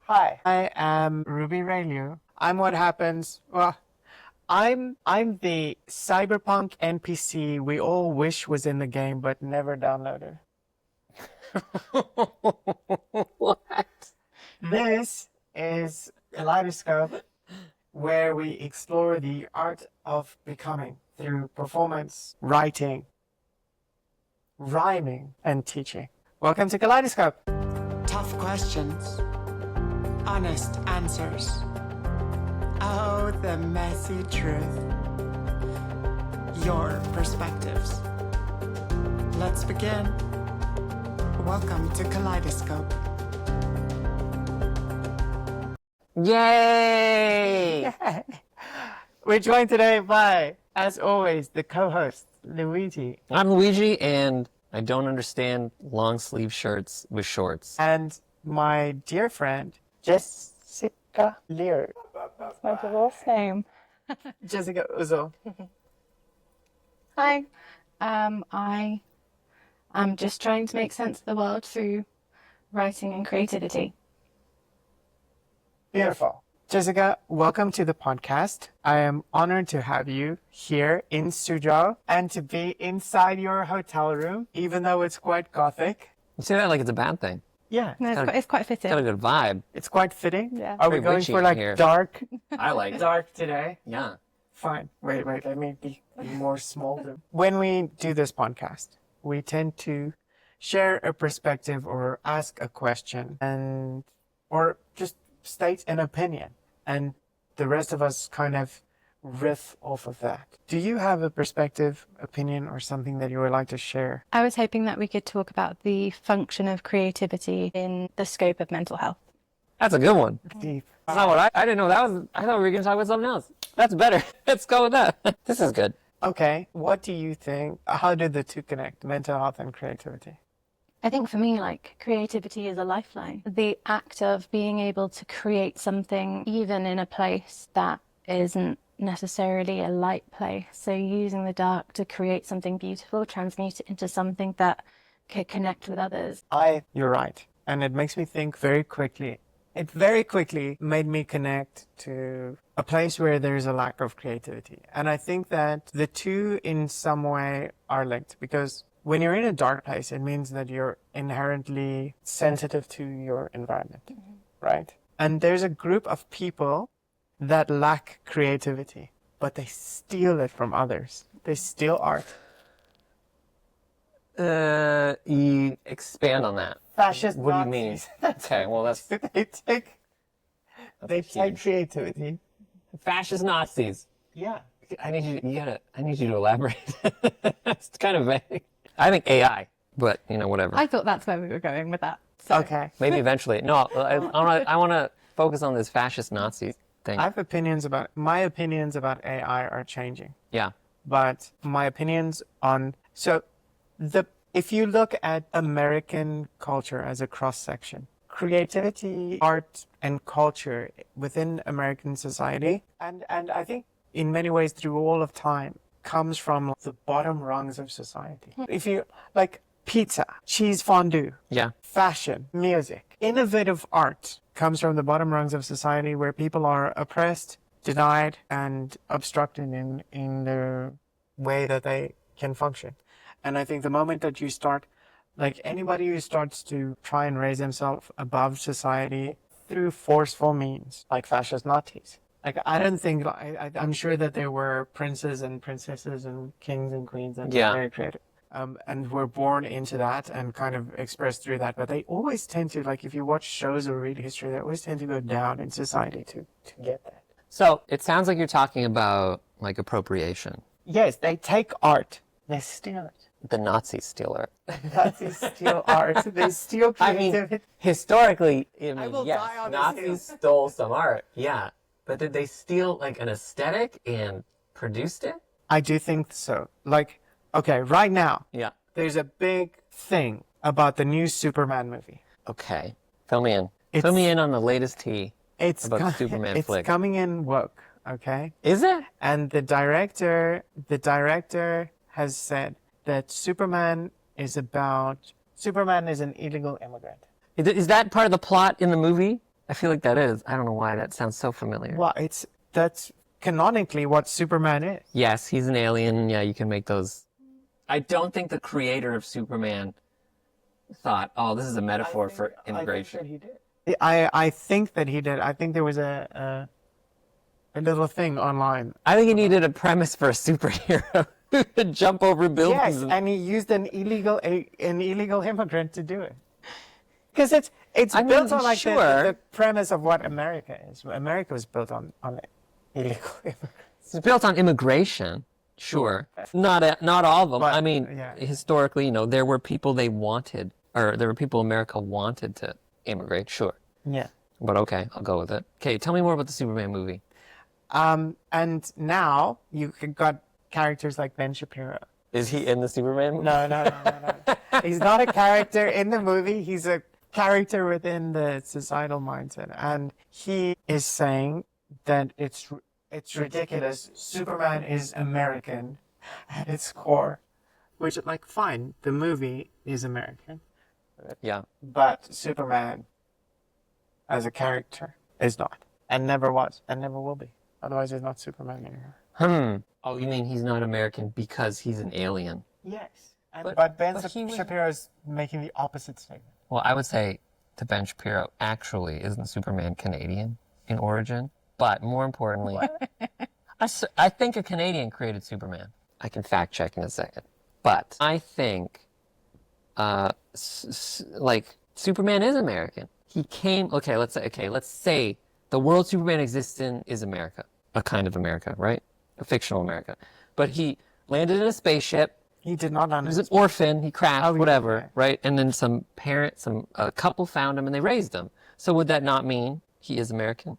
Hi, I am Rae Liu. I'm what happens. Well, I'm the cyberpunk NPC we all wish was in the game but never downloaded. What? This is Kaleidoscope, where we explore the art of becoming through performance, writing, rhyming, and teaching. Welcome to Kaleidoscope. Tough questions, honest answers. Oh, the messy truth. Your perspectives. Let's begin. Welcome to Kaleidoscope. Yay! We're joined today by, as always, the co-host, Luigi. I'm Luigi, and I don't understand long sleeve shirts with shorts. And my dear friend, Jessica Uzzel. That's my divorce name. Jessica Uzzel. Hi. I am just trying to make sense of the world through writing and creativity. Beautiful. Jessica, welcome to the podcast. I am honored to have you here in Suzhou and to be inside your hotel room, even though it's quite gothic. You say that like it's a bad thing. Yeah, No, it's quite fitting. Got a good vibe. it's quite fitting. Yeah. Are we Very going witchy for like here. dark, I like it. dark today? Yeah. Fine. Wait, let me be more smolder. When we do this podcast, we tend to share a perspective or ask a question or just state an opinion. And the rest of us kind of riff off of that. Do you have a perspective, opinion, or something that you would like to share? I was hoping that we could talk about the function of creativity in the scope of mental health. That's a good one. Deep. That's not what I didn't know. I thought we were going to talk about something else. That's better. Let's go with that. This is good. Okay. What do you think? How do the two connect, mental health and creativity? I think for me, creativity is a lifeline. The act of being able to create something, even in a place that isn't necessarily a light place. So using the dark to create something beautiful, transmute it into something that could connect with others. You're right. And it makes me think very quickly. It very quickly made me connect to a place where there's a lack of creativity. And I think that the two in some way are linked, because when you're in a dark place, it means that you're inherently sensitive to your environment, right? And there's a group of people that lack creativity, but they steal it from others. They steal art. You expand on that. Fascist What do you mean? Nazis. Okay, well, that's They take huge. creativity. Fascist Nazis. Yeah. I need you to elaborate. It's kind of vague. I think AI, but whatever. I thought that's where we were going with that. So. Okay. Maybe eventually. No, I want to focus on this fascist Nazi thing. I have my opinions about AI are changing, Yeah. but my opinions on, if you look at American culture as a cross section, creativity, art, and culture within American society, and I think in many ways through all of time, comes from the bottom rungs of society. If you like pizza, cheese fondue, Yeah. fashion, music, innovative art comes from the bottom rungs of society where people are oppressed, denied, and obstructed in the way that they can function. And I think the moment that you start, like anybody who starts to try and raise himself above society through forceful means, like fascist Nazis. Like, I don't think, I'm sure that there were princes and princesses and kings and queens and Yeah. very creative. And were born into that and kind of expressed through that. But they always tend to, like, if you watch shows or read history, they always tend to go down in society to get that. So it sounds like you're talking about like appropriation. Yes, they take art. They steal it. The Nazis steal art. Nazis steal art. They steal I mean, creativity. historically, I will yes, die on this Nazis hill. stole some art. Yeah. But did they steal like an aesthetic and produced it? I do think so. Like, okay, right now, Yeah. there's a big thing about the new Superman movie. Okay. Fill me in. It's- Fill me in on the latest tea It's about the Superman it's flick. coming in woke, okay? Is it? And the director has said that Superman is an illegal immigrant. Is that part of the plot in the movie? I feel like that is. I don't know why that sounds so familiar. Well, that's canonically what Superman is. Yes, he's an alien. Yeah, you can make those. I don't think the creator of Superman thought, oh, this is a metaphor for immigration. I think that he did. I think there was a little thing online. I think he needed a premise for a superhero who could jump over buildings. Yes, and he used an illegal immigrant to do it. Because it's built on like the premise of what America is. America was built on illegal immigrants. It's built on immigration, sure. Not all of them. But, I mean, yeah. historically, you know, there were people they wanted, or there were people America wanted to immigrate, sure. Yeah. But okay, I'll go with it. Okay, tell me more about the Superman movie. And now you got characters like Ben Shapiro. Is he in the Superman movie? No. He's not a character in the movie. He's a character within the societal mindset. And he is saying that it's ridiculous. Superman is American at its core. Which, like, fine, the movie is American. Yeah. But Superman, as a character, is not. And never was. And never will be. Otherwise, he's not Superman anymore. Oh, you mean he's not American because he's an alien? Yes. But Ben he was- Shapiro is making the opposite statement. Well, I would say to Ben Shapiro, actually, isn't Superman Canadian in origin? But more importantly, I think a Canadian created Superman. I can fact check in a second. But I think, like, Superman is American. He came, let's say the world Superman exists in is America. A kind of America, right? A fictional America. But he landed in a spaceship. He did not He was an orphan. He crashed, whatever, okay. right? And then a couple found him and they raised him. So would that not mean he is American?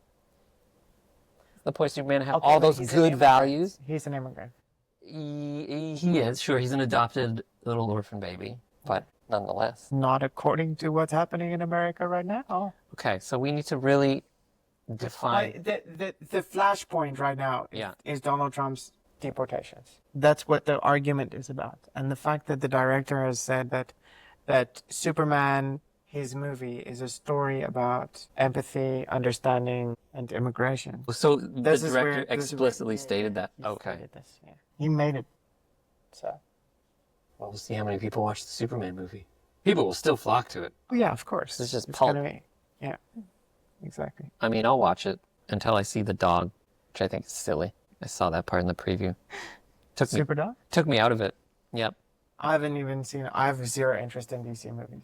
The point Superman have all those good values. He's an immigrant. He is, sure. He's an adopted little orphan baby, but nonetheless. Not according to what's happening in America right now. Okay, so we need to really define. The flashpoint right now Yeah. is Donald Trump's deportations. That's what the argument is about. And the fact that the director has said that Superman, his movie, is a story about empathy, understanding, and immigration. So the This is director where- this is explicitly where- stated that. He Okay. stated this, yeah. He made it. So. Well, we'll see how many people watch the Superman movie. People will still flock to it. Oh, yeah, of course. It's just gonna pulp. be- yeah. Exactly. I mean, I'll watch it until I see the dog, which I think is silly. I saw that part in the preview. Superdog? Took me out of it. Yep. I haven't even seen it. I have zero interest in DC movies.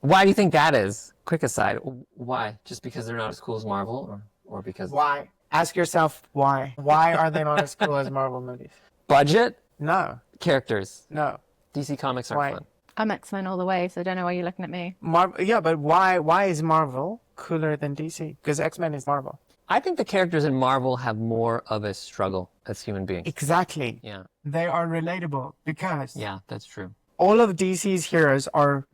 Why do you think that is? Quick aside. Why? Just because they're not as cool as Marvel, or because Why? Ask yourself why. Why are they not as cool as Marvel movies? budget, No. characters? No. DC comics aren't Why? fun. I'm X-Men all the way, so I don't know why you're looking at me. Yeah, but why is Marvel cooler than DC? Because X-Men is Marvel. I think the characters in Marvel have more of a struggle as human beings. Exactly. Yeah. They are relatable because Yeah, that's true. all of DC's heroes are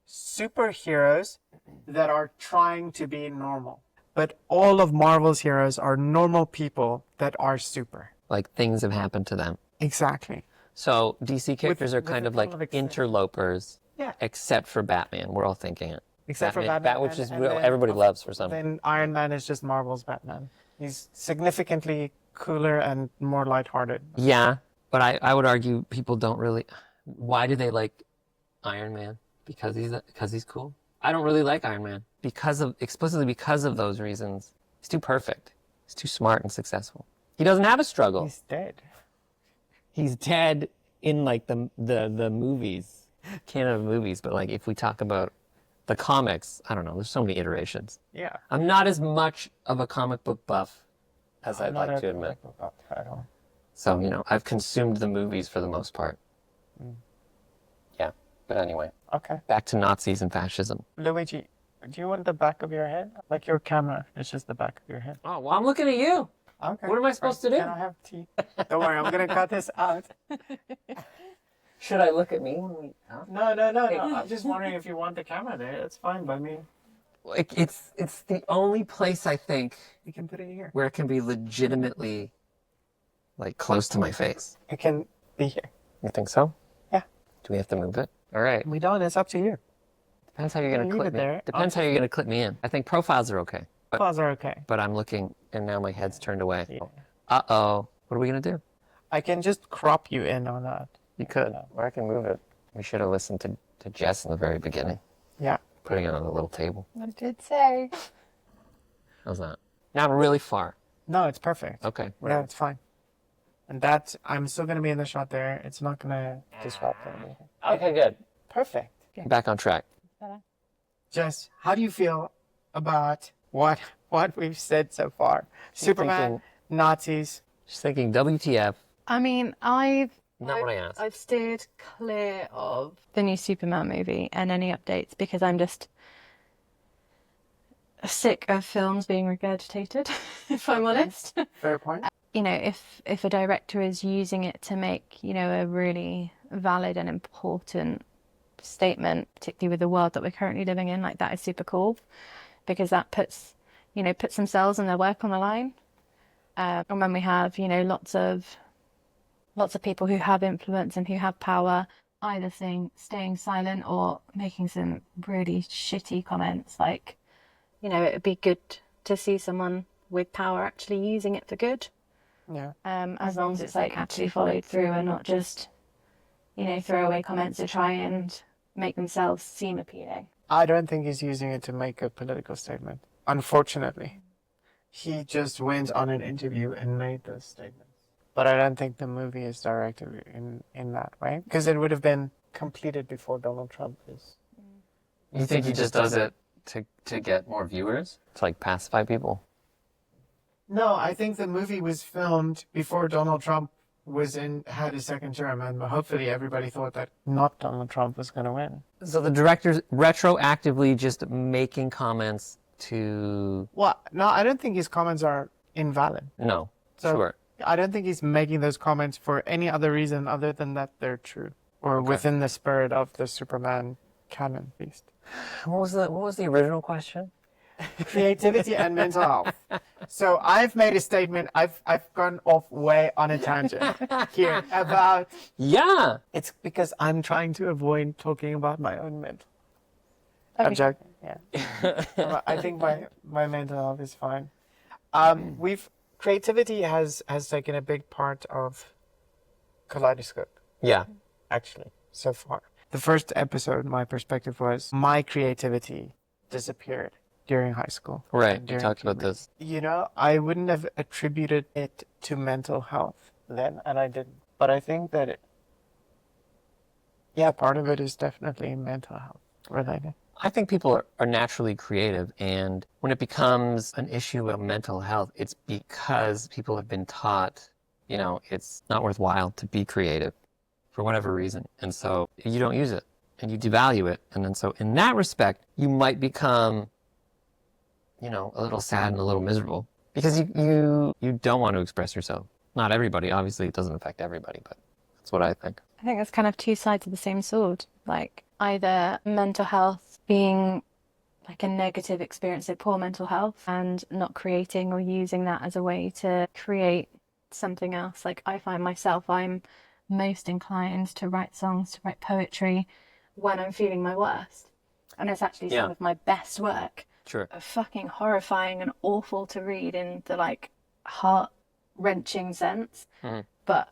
superheroes that are trying to be normal. But all of Marvel's heroes are normal people that are super. Like things have happened to them. Exactly. So DC characters are with kind a of like couple of exceptions. interlopers. Yeah. Except for Batman. We're all thinking it. Except for Batman. which is and what then- everybody loves for some. Then Iron Man is just Marvel's Batman. He's significantly cooler and more lighthearted. Yeah, but I would argue people don't really. Why do they like Iron Man? Because he's cool. I don't really like Iron Man explicitly because of those reasons. He's too perfect. He's too smart and successful. He doesn't have a struggle. He's dead. He's dead in like the movies, canon of movies. But like if we talk about the comics, I don't know. There's so many iterations. Yeah. I'm not as much of a comic book buff as I'd Not like a to admit. comic book buff at all. So, I've consumed the movies for the most part. Yeah, but anyway, Okay. back to Nazis and fascism. Luigi, do you want the back of your head? Like your camera, it's just the back of your head. Oh, well, I'm looking at you. Okay. What am I supposed to do? Can I have tea? Don't worry, I'm gonna cut this out. Should I look at me when we... No. I'm just wondering if you want the camera there. That's fine by me. It's the only place, I think, You can put it here. where it can be legitimately, like, close to my face. It can be here. You think so? Yeah. Do we have to move it? All right. We don't. It's up to you. Depends how you're going to Leave clip it me. there. Depends how you're going to clip me in. I think profiles are okay. Profiles are okay. But I'm looking, and now my head's turned away. Yeah. Uh-oh. What are we going to do? I can just crop you in on that. You could. Or I can move it. We should have listened to Jess in the very beginning. Yeah. Putting it on a little table. I did say. How's that? Now I'm really far. No, it's perfect. Okay. Yeah, whatever. it's fine. And that, I'm still going to be in the shot there. It's not going to disrupt anything. Okay, good. Perfect. Back on track. Jess, how do you feel about what we've said so far? Superman, thinking- Nazis. Just thinking WTF. I mean, I've Not what I asked. I've steered clear of the new Superman movie and any updates because I'm just sick of films being regurgitated, if I'm honest. Fair point. You know, if a director is using it to make, you know, a really valid and important statement, particularly with the world that we're currently living in, like that is super cool because that puts themselves and their work on the line. And when we have, you know, lots of people who have influence and who have power either staying silent or making some really shitty comments, like, you know, it would be good to see someone with power actually using it for good. Yeah. As long as it's like actually followed through and not just, you know, throwaway comments to try and make themselves seem appealing. I don't think he's using it to make a political statement. Unfortunately. He just went on an interview and made those statements. But I don't think the movie is directed in that way. Because it would have been completed before Donald Trump is. You think he just does it to get more viewers? To like pacify people? No, I think the movie was filmed before Donald Trump had his second term, and hopefully everybody thought that not Donald Trump was going to win. So the director's retroactively just making comments to... Well, no, I don't think his comments are invalid. No, So sure. I don't think he's making those comments for any other reason other than that they're true or within the spirit of the Superman canon, at least. What was the original question? Creativity and mental health. So I've made a statement. I've gone off way on a tangent here about. Yeah. It's because I'm trying to avoid talking about my own mental. I'm joking. Yeah. I think my mental health is fine. Creativity has taken a big part of Kaleidoscope. Yeah. Actually, so far. The first episode, my perspective was my creativity disappeared during high school. Right. You During talked about puberty. this. You know, I wouldn't have attributed it to mental health then, and I didn't. But I think that part of it is definitely mental health related. I think people are naturally creative, and when it becomes an issue of mental health, it's because people have been taught, you know, it's not worthwhile to be creative for whatever reason. And so you don't use it and you devalue it. And then so in that respect, you might become, you know, a little sad and a little miserable because you don't want to express yourself. Not everybody, obviously it doesn't affect everybody, but that's what I think. I think that's kind of two sides of the same sword. Like either mental health being like a negative experience, so poor mental health, and not creating or using that as a way to create something else. Like I find myself, I'm most inclined to write songs, to write poetry when I'm feeling my worst. And it's actually some of my best work. Sure. Fucking horrifying and awful to read in the like heart-wrenching sense. Mm-hmm. But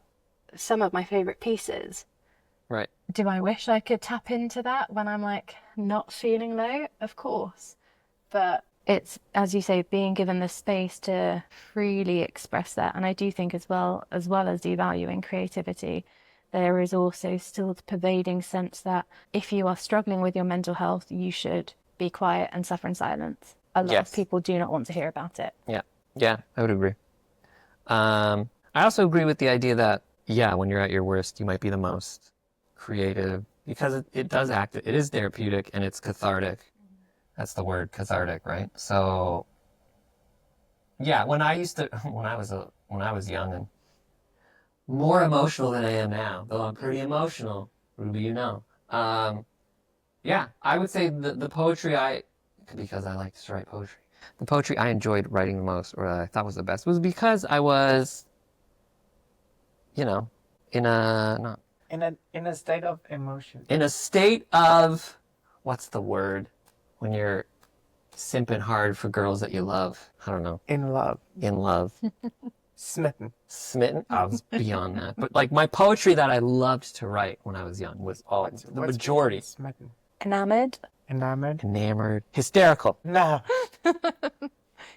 some of my favorite pieces. Right. Do I wish I could tap into that when I'm like not feeling low? Of course. But it's, as you say, being given the space to freely express that. And I do think as well as devaluing creativity, there is also still the pervading sense that if you are struggling with your mental health, you should be quiet and suffer in silence. A lot of people do not want to hear about it. Yeah, I would agree. I also agree with the idea that, when you're at your worst, you might be the most creative because it does act, it is therapeutic and it's cathartic. That's the word, cathartic, right? So, when I was young and more emotional than I am now, though I'm pretty emotional, Ruby, you know. I would say the poetry because I like to write poetry, the poetry I enjoyed writing the most, or I thought was the best, was because I was, you know, in a state of emotion. In a state of what's the word when you're simping hard for girls that you love? I don't know. In love. In love. Smitten. Smitten? I was beyond that. But like my poetry that I loved to write when I was young was all, the majority. Smitten. Enamored? Enamored. Enamored. Hysterical. No.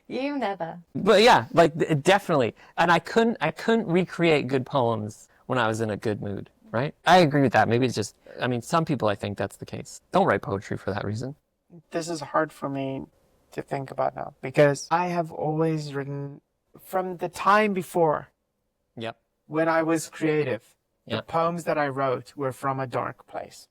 You never. But yeah, like definitely. And I couldn't recreate good poems when I was in a good mood, right? I agree with that. Maybe it's just, I mean, some people I think that's the case. Don't write poetry for that reason. This is hard for me to think about now because I have always written from the time before Yep. when I was creative. The Yep. poems that I wrote were from a dark place.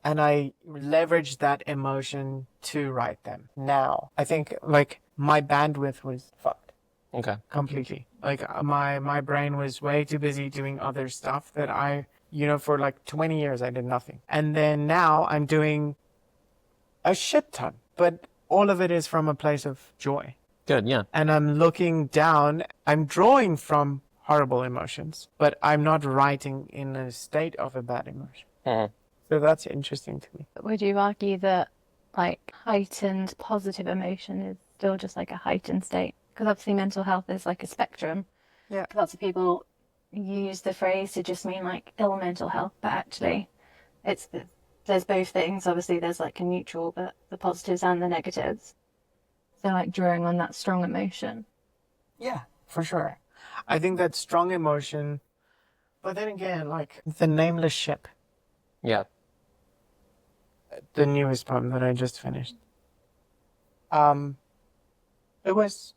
And I leveraged that emotion to write them. Now, I think like my bandwidth was fucked Okay. completely. Like my brain was way too busy doing other stuff that for like 20 years I did nothing. And then now I'm doing a shit ton, but all of it is from a place of joy. Good, yeah. And I'm looking down, I'm drawing from horrible emotions, but I'm not writing in a state of a bad emotion. Mhm. So that's interesting to me. Would you argue that like heightened positive emotion is still just like a heightened state? Because obviously mental health is like a spectrum. Yeah. Lots of people use the phrase to just mean like ill mental health, but actually there's both things. Obviously there's like a neutral, but the positives and the negatives. So like drawing on that strong emotion. Yeah, for sure. I think that strong emotion, but then again, like the nameless ship, Yeah. the newest poem that I just finished. It was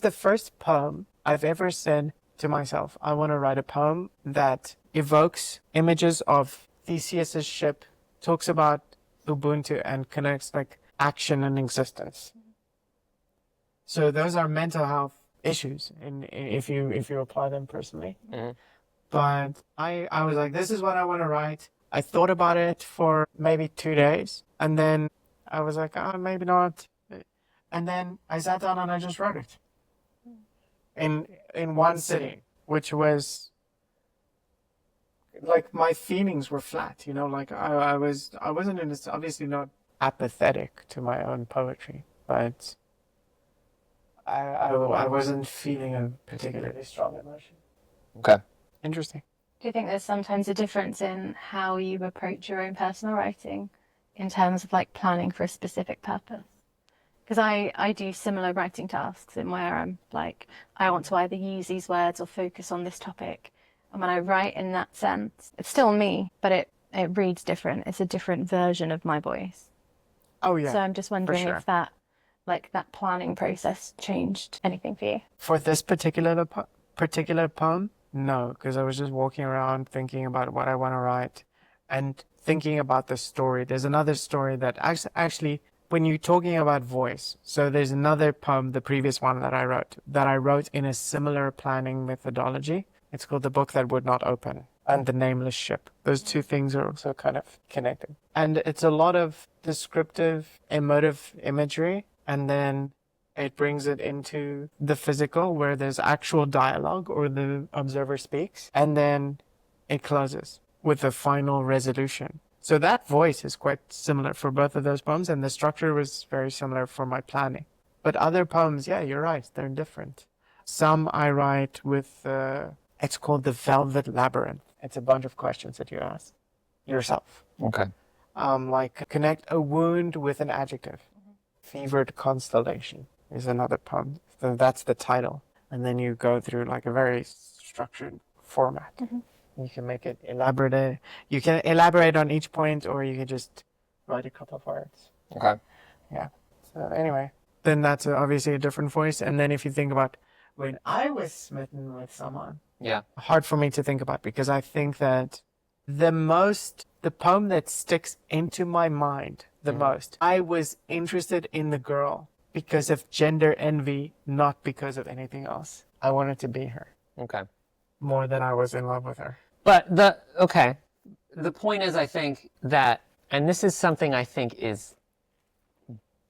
the first poem I've ever said to myself, I want to write a poem that evokes images of Theseus's ship, talks about Ubuntu and connects like action and existence. So those are mental health issues, if you apply them personally. Mm-hmm. But I was like, this is what I want to write. I thought about it for maybe 2 days, and then I was like, oh, maybe not. And then I sat down and I just wrote it in one sitting, which was like my feelings were flat, like I wasn't in this, obviously not apathetic to my own poetry, but I wasn't feeling a particularly strong emotion. Okay. Interesting. Do you think there's sometimes a difference in how you approach your own personal writing in terms of like planning for a specific purpose? Because I do similar writing tasks in where I'm like, I want to either use these words or focus on this topic. And when I write in that sense, it's still me, but it reads different. It's a different version of my voice. Oh yeah. So I'm just wondering sure. if that planning process changed anything for you. For this particular poem, no, because I was just walking around thinking about what I want to write and thinking about the story. There's another story that actually, when you're talking about voice, so there's another poem, the previous one that I wrote in a similar planning methodology. It's called The Book That Would Not Open and The Nameless Ship. Those two things are also kind of connected. And it's a lot of descriptive, emotive imagery, and then it brings it into the physical where there's actual dialogue or the observer speaks, and then it closes with a final resolution. So that voice is quite similar for both of those poems, and the structure was very similar for my planning. But other poems, yeah, you're right, they're different. Some I write with, it's called the Velvet Labyrinth. It's a bunch of questions that you ask yourself. Okay. Like connect a wound with an adjective. Fevered Constellation is another poem. So that's the title. And then you go through like a very structured format. Mm-hmm. You can make it elaborate. You can elaborate on each point, or you can just write a couple of words. Okay. Yeah. So anyway, then that's obviously a different voice. And then if you think about when I was smitten with someone, Yeah. hard for me to think about, because I think that the poem that sticks into my mind the most, I was interested in the girl because of gender envy, not because of anything else. I wanted to be her Okay. more than I was in love with her. But the point is, I think that, and this is something I think is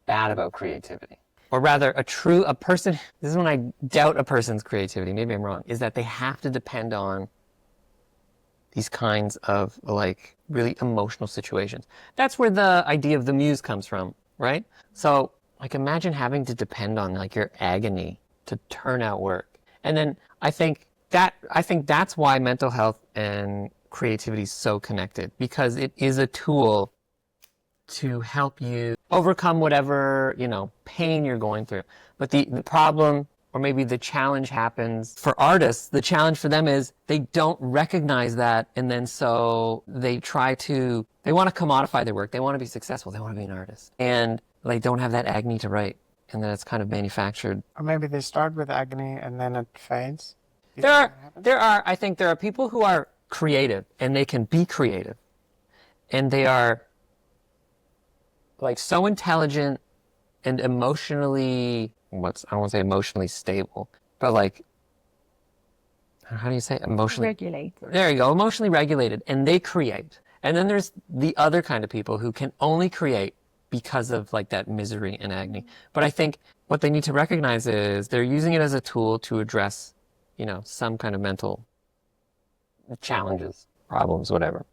bad about creativity, or rather a person, this is when I doubt a person's creativity, maybe I'm wrong, is that they have to depend on these kinds of like really emotional situations. That's where the idea of the muse comes from, right? So like imagine having to depend on like your agony to turn out work. And then I think that's why mental health and creativity is so connected, because it is a tool to help you overcome whatever, pain you're going through. But the problem, or maybe the challenge happens for artists, the challenge for them is they don't recognize that, and then so they want to commodify their work. They want to be successful. They want to be an artist. And they don't have that agony to write, and then it's kind of manufactured. Or maybe they start with agony and then it fades. I think there are people who are creative, and they can be creative, and they are like so intelligent and emotionally, I don't want to say emotionally stable, but like, how do you say emotionally? Regulated. There you go, emotionally regulated, and they create. And then there's the other kind of people who can only create because of like that misery and agony. But I think what they need to recognize is they're using it as a tool to address, some kind of mental challenges, problems, whatever.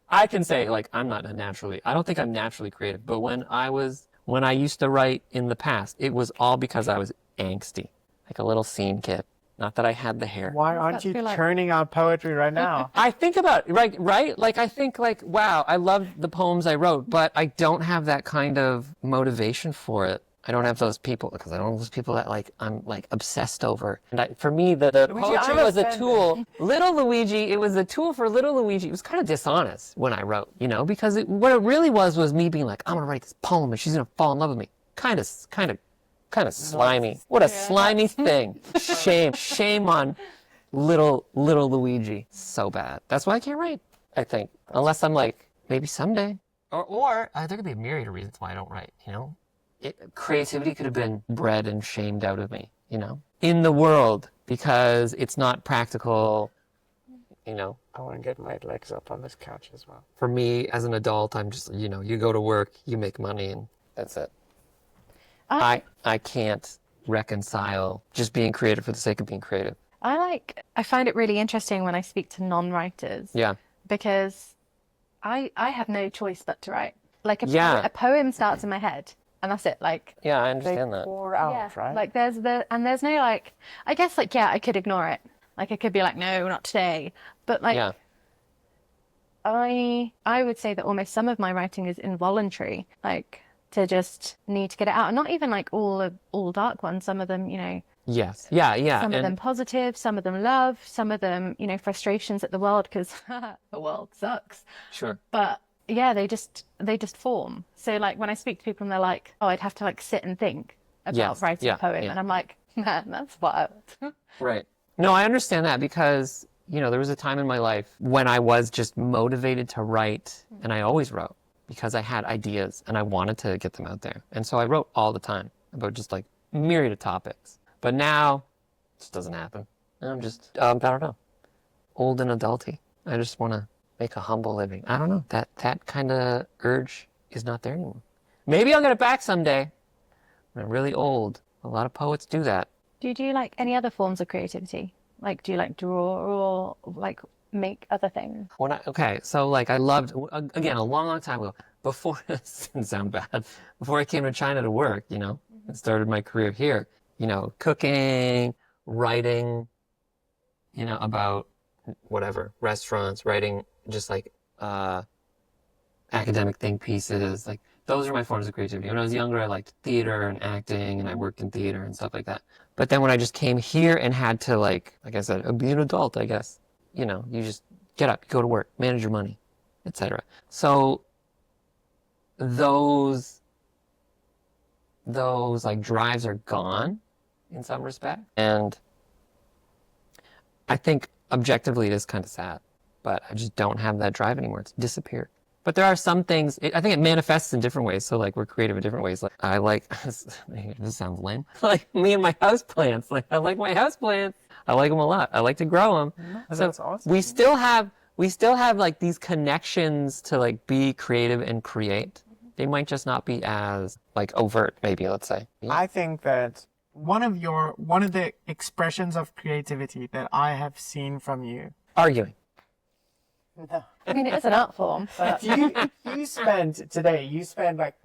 I can say like I don't think I'm naturally creative, but when I used to write in the past, it was all because I was angsty, like a little scene kid. Not that I had the hair. Why aren't you churning out poetry right now? I think about, right? Like I think like, wow, I love the poems I wrote, but I don't have that kind of motivation for it. I don't have those people, because I don't have those people that like I'm like obsessed over. And for me, the poetry was a tool. Little Luigi, it was a tool for little Luigi. It was kind of dishonest when I wrote, because what it really was me being like, I'm gonna write this poem and she's gonna fall in love with me. Kind of slimy. What a slimy thing. Shame on little Luigi. So bad. That's why I can't write, I think, unless I'm like maybe someday. Or there could be a myriad of reasons why I don't write. Creativity could have been bred and shamed out of me, in the world, because it's not practical, I want to get my legs up on this couch as well. For me, as an adult, I'm just, you go to work, you make money, and that's it. I can't reconcile just being creative for the sake of being creative. I find it really interesting when I speak to non-writers. Yeah. Because I have no choice but to write. Like Yeah. a poem starts in my head. And that's it. Like, yeah, I They understand that. pour out, right? like there's no like, I guess like, yeah, I could ignore it. Like I could be like, no, not today. But like, Yeah. I would say that almost some of my writing is involuntary, like to just need to get it out. And not even like all dark ones. Some of them, Yes. Yeah. some of them positive, some of them love, some of them, frustrations at the world because the world sucks. Sure. But yeah, they just form. So like when I speak to people and they're like, oh, I'd have to like sit and think about writing a poem. And I'm like, man, that's wild. Right. No, I understand that because, there was a time in my life when I was just motivated to write, and I always wrote because I had ideas and I wanted to get them out there. And so I wrote all the time about just like myriad of topics. But now it just doesn't happen. And I'm just, I don't know, old and adulty. I just want to make a humble living. I don't know. That kind of urge is not there anymore. Maybe I'll get it back someday when I'm really old. A lot of poets do that. Do you do like any other forms of creativity? Like, do you like draw or like make other things? So like I loved, again, a long time ago, before, this didn't sound bad, before I came to China to work, and started my career here, cooking, writing, about whatever, restaurants, writing just like academic think pieces. Like those are my forms of creativity. When I was younger, I liked theater and acting, and I worked in theater and stuff like that. But then when I just came here and had to, like I said, be an adult, I guess, you just get up, you go to work, manage your money, etc. So those like drives are gone in some respect. And I think objectively it is kind of sad, but I just don't have that drive anymore. It's disappeared. But there are some things, I think it manifests in different ways. So like we're creative in different ways. Like I like, this sounds lame, like me and my houseplants. Like I like my houseplants. I like them a lot. I like to grow them. That's awesome. We still have like these connections to like be creative and create. They might just not be as like overt, maybe, let's say. I think that one of the expressions of creativity that I have seen from you. Arguing. No. I mean, it is an art form, but You spend like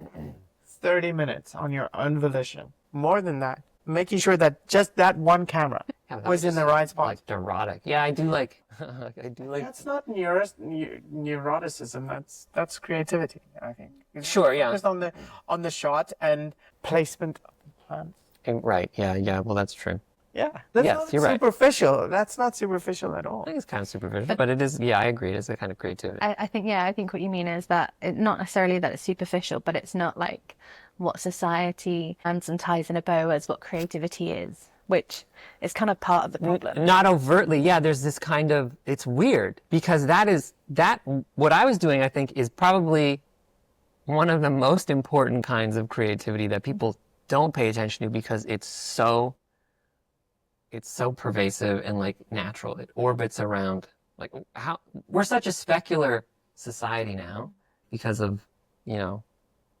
30 minutes on your own volition. More than that. Making sure that just that one camera Yeah, that was in the right spot. Like neurotic. Yeah, I do like. I do like. That's not neuroticism. That's creativity, I think. It's Sure, yeah. Just on the shot and placement of the plants. Right. Yeah. Yeah. Well, that's true. Yeah, that's Yes, not you're right. superficial. That's not superficial at all. I think it's kind of superficial, but it is. Yeah, I agree. It's a kind of creativity. I think what you mean is that not necessarily that it's superficial, but it's not like what society hands and ties in a bow as what creativity is, which is kind of part of the problem. Not overtly. Yeah. There's this kind of. It's weird because what I was doing, I think, is probably one of the most important kinds of creativity that people don't pay attention to because it's so pervasive and like natural. It orbits around like how we're such a specular society now because of,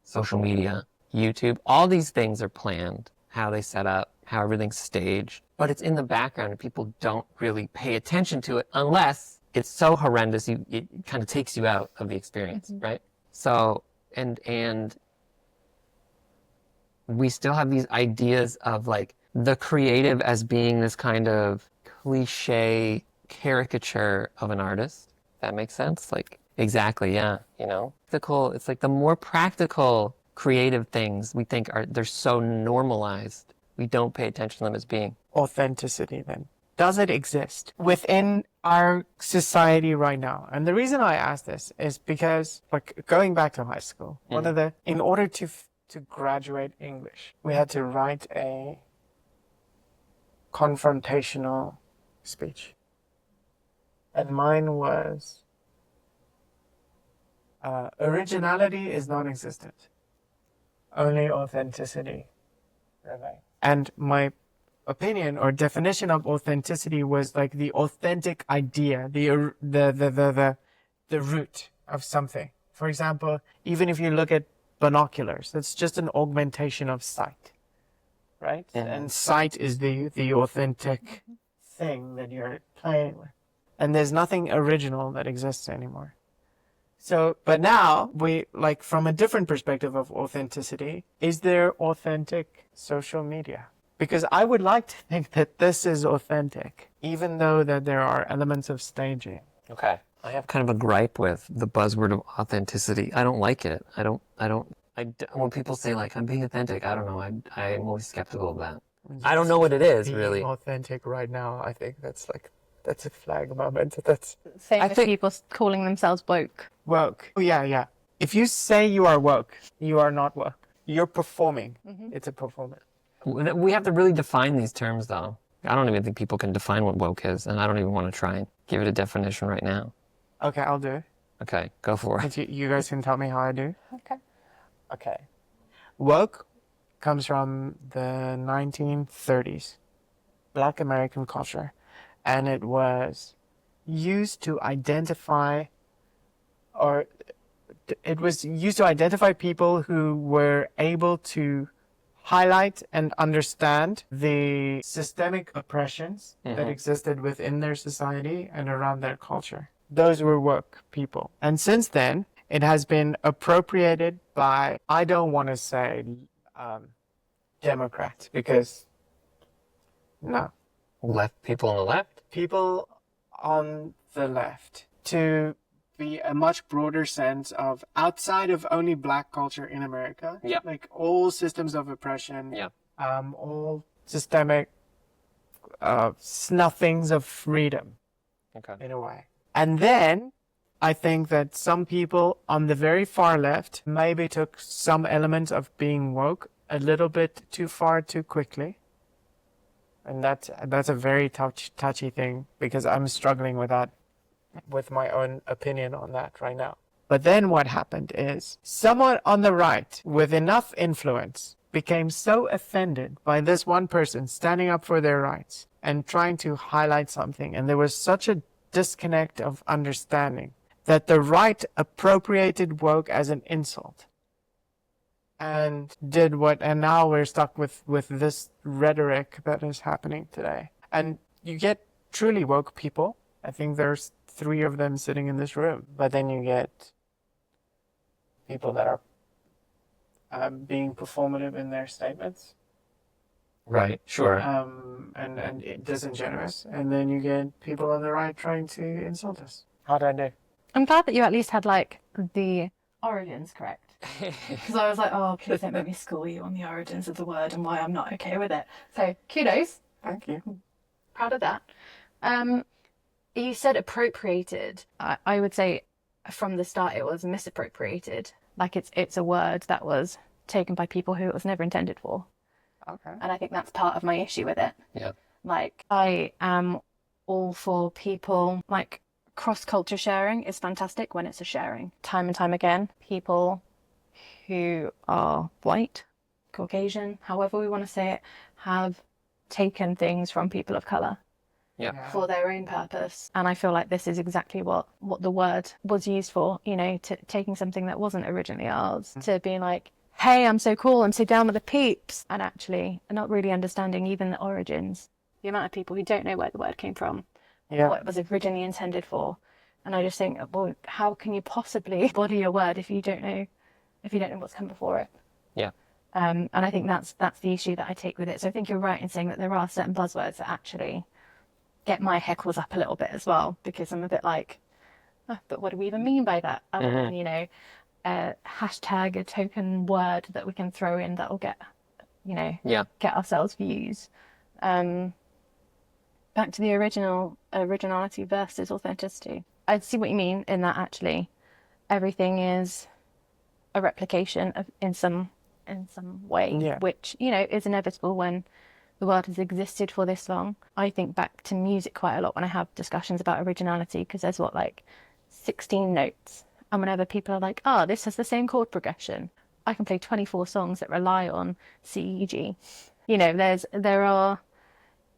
social media, YouTube. All these things are planned, how they set up, how everything's staged, but it's in the background and people don't really pay attention to it unless it's so horrendous it kind of takes you out of the experience, right? So and we still have these ideas of like the creative as being this kind of cliche caricature of an artist. That makes sense? Like, exactly, yeah, It's like the more practical creative things we think they're so normalized, we don't pay attention to them as being. Authenticity then. Does it exist within our society right now? And the reason I ask this is because, like, going back to high school, in order to graduate English, we had to write a confrontational speech. And mine was, originality is non-existent. Only authenticity remains. And my opinion or definition of authenticity was like the authentic idea, the root of something. For example, even if you look at binoculars, it's just an augmentation of sight, right? Mm-hmm. And sight is the authentic thing that you're playing with. And there's nothing original that exists anymore. So, but now we, like, from a different perspective of authenticity, is there authentic social media? Because I would like to think that this is authentic, even though that there are elements of staging. Okay. I have kind of a gripe with the buzzword of authenticity. I don't like it. When people say like, I'm being authentic, I don't know. I'm always skeptical of that. I don't know what it is, Being really. authentic right now, I think that's a flag moment. Same with people calling themselves woke. Woke. Oh, yeah. If you say you are woke, you are not woke. You're performing. Mm-hmm. It's a performance. We have to really define these terms, though. I don't even think people can define what woke is, and I don't even want to try and give it a definition right now. Okay, I'll do it. Okay, go for it. But you guys can tell me how I do. Okay. Woke comes from the 1930s, Black American culture, and it was used to identify people who were able to highlight and understand the systemic oppressions that existed within their society and around their culture. Those were woke people. And since then, it has been appropriated by, I don't want to say Democrats, because no. People on the left? People on the left, to be a much broader sense of outside of only Black culture in America. Yeah. Like all systems of oppression. Yeah. All systemic snuffings of freedom. Okay. In a way. And then I think that some people on the very far left maybe took some elements of being woke a little bit too far too quickly. And that's a very touchy thing, because I'm struggling with that, with my own opinion on that right now. But then what happened is someone on the right with enough influence became so offended by this one person standing up for their rights and trying to highlight something. And there was such a disconnect of understanding that the right appropriated woke as an insult and and now we're stuck with this rhetoric that is happening today. And you get truly woke people. I think there's 3 of them sitting in this room. But then you get people that are being performative in their statements. Right. Sure. And disingenuous. And then you get people on the right trying to insult us. How'd I do? I'm glad that you at least had like the origins correct. Because I was like, oh, please don't make me school you on the origins of the word and why I'm not okay with it. So kudos. Thank you. Proud of that. You said appropriated. I would say from the start it was misappropriated. Like it's a word that was taken by people who it was never intended for. Okay. And I think that's part of my issue with it. Yeah. Like I am all for people, like cross-culture sharing is fantastic when it's a sharing. Time and time again, people who are white, Caucasian, however we want to say it, have taken things from people of colour. Yeah. For their own purpose. And I feel like this is exactly what the word was used for, you know, to taking something that wasn't originally ours, to being like, hey, I'm so cool, I'm so down with the peeps, and actually not really understanding even the origins, the amount of people who don't know where the word came from, what it was originally intended for. And I just think, well, how can you possibly body a word if you don't know what's come before it? Yeah. And I think that's the issue that I take with it. So I think you're right in saying that there are certain buzzwords that actually get my heckles up a little bit as well, because I'm a bit like, oh, but what do we even mean by that? Other than, you know, a hashtag, a token word that we can throw in that will get, you know, get ourselves views. Back to the originality versus authenticity. I see what you mean in that actually everything is a replication of in some way, which, you know, is inevitable when the world has existed for this long. I think back to music quite a lot when I have discussions about originality, because there's like 16 notes. And whenever people are like, oh, this has the same chord progression, I can play 24 songs that rely on C, E, G. You know, there are,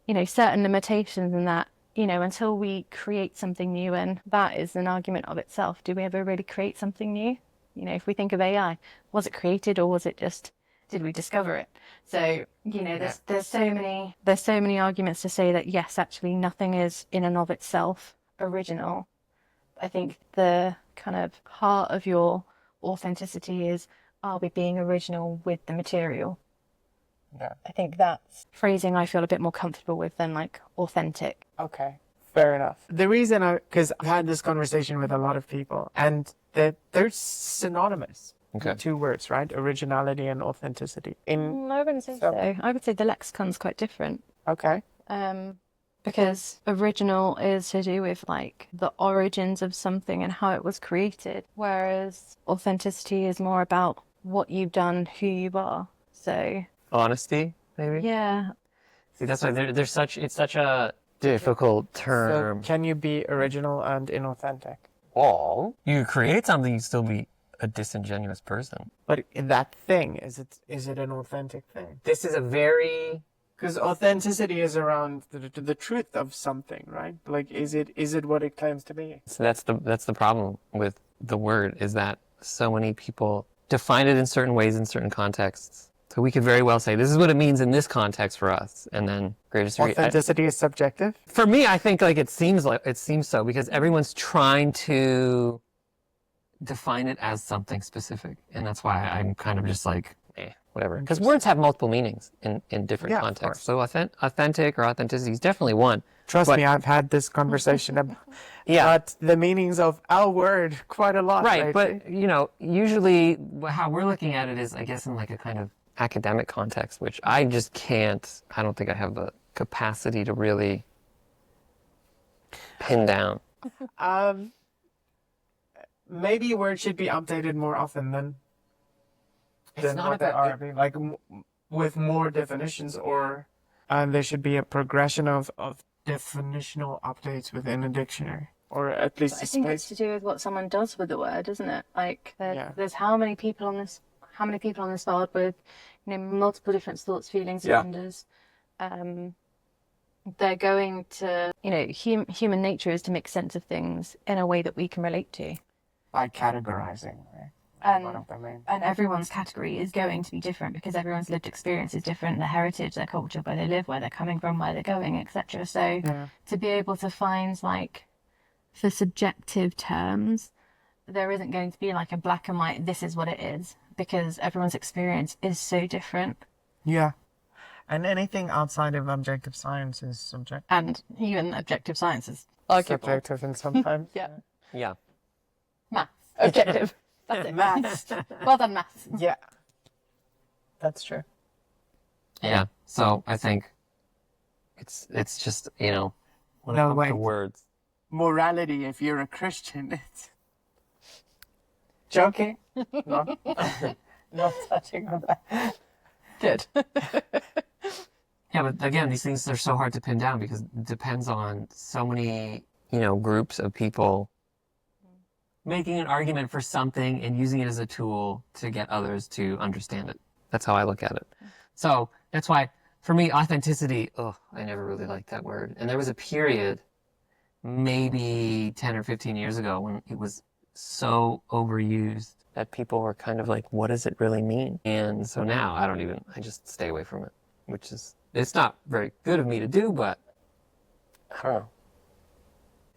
you know, certain limitations in that, you know, until we create something new, and that is an argument of itself. Do we ever really create something new? You know, if we think of AI, was it created or was it just, did we discover it? So, you know, there's so many arguments to say that yes, actually nothing is in and of itself original. I think the kind of heart of your authenticity is, are we being original with the material? Yeah. I think that's phrasing I feel a bit more comfortable with than like authentic. Okay. Fair enough. The reason because I've had this conversation with a lot of people, and they're synonymous. Okay. The 2 words, right? Originality and authenticity. I wouldn't say so. I would say the lexicon's quite different. Okay. Because original is to do with like the origins of something and how it was created, whereas authenticity is more about what you've done, who you are. So Honesty, maybe. yeah. See, that's why it's such a difficult term. So can you be original and inauthentic? Well, you create something, you still be a disingenuous person. But in that thing, is it an authentic thing? This is a very... Because authenticity is around the truth of something, right? Like, is it what it claims to be? So that's the problem with the word, is that so many people define it in certain ways in certain contexts. So we could very well say, this is what it means in this context for us, and then greatest authenticity is subjective. For me, I think like it seems so, because everyone's trying to define it as something specific, and that's why I'm kind of just like, whatever. Because words have multiple meanings in different contexts. So authentic or authenticity is definitely one. Trust me, I've had this conversation about the meanings of our word quite a lot. Right, but you know, usually how we're looking at it is, I guess, in like a kind of academic context, which I just can't. I don't think I have the capacity to really pin down. Maybe words should be updated more often than not what they are. Like with more definitions, or there should be a progression of definitional updates within a dictionary, or at least I think it's to do with what someone does with the word, isn't it? Like there's how many people on this world with, you know, multiple different thoughts, feelings, and wonders. They're going to, you know, human nature is to make sense of things in a way that we can relate to. By categorizing, right? And everyone's category is going to be different because everyone's lived experience is different, their heritage, their culture, where they live, where they're coming from, where they're going, etc. So to be able to find like for subjective terms, there isn't going to be like a black and white, this is what it is, because everyone's experience is so different. Yeah. And anything outside of objective science is subjective. And even objective science is arguable. Subjective and sometimes. Yeah. Maths. Objective. That's it. Maths. Well done, maths. Yeah. That's true. Yeah. So I think it's just, you know, when it No, comes wait. to words. Morality, if you're a Christian, it's joking. Not, not touching on that. Good. Yeah, but again, these things are so hard to pin down because it depends on so many, you know, groups of people making an argument for something and using it as a tool to get others to understand it. That's how I look at it. So that's why, for me, authenticity, I never really liked that word. And there was a period, maybe 10 or 15 years ago, when it was so overused that people were kind of like, what does it really mean? And so now I just stay away from it, which is, it's not very good of me to do, but I don't know.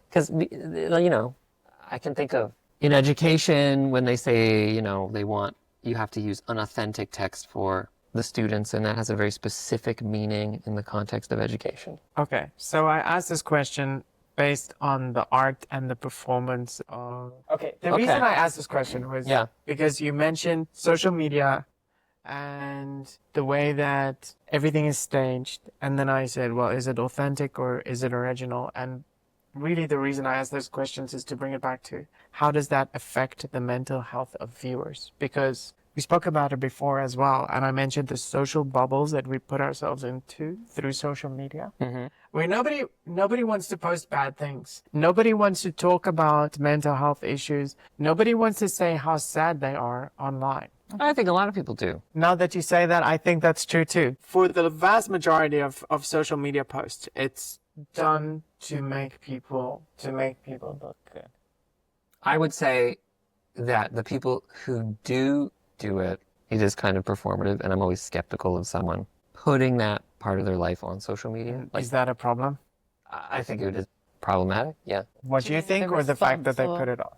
Because, you know, I can think of in education when they say, you know, you have to use unauthentic text for the students, and that has a very specific meaning in the context of education. Okay, so I asked this question based on the art and the performance of... Okay, the reason I asked this question was because you mentioned social media and the way that everything is staged. And then I said, well, is it authentic or is it original? And really the reason I ask those questions is to bring it back to how does that affect the mental health of viewers? Because we spoke about it before as well, and I mentioned the social bubbles that we put ourselves into through social media, where nobody wants to post bad things. Nobody wants to talk about mental health issues. Nobody wants to say how sad they are online. I think a lot of people do. Now that you say that, I think that's true too. For the vast majority of social media posts, it's done to make people look good. I would say that the people who do it is kind of performative, and I'm always skeptical of someone putting that part of their life on social media. Like, is that a problem? I think it is problematic, yeah. What do you think, or the fact that they put it on?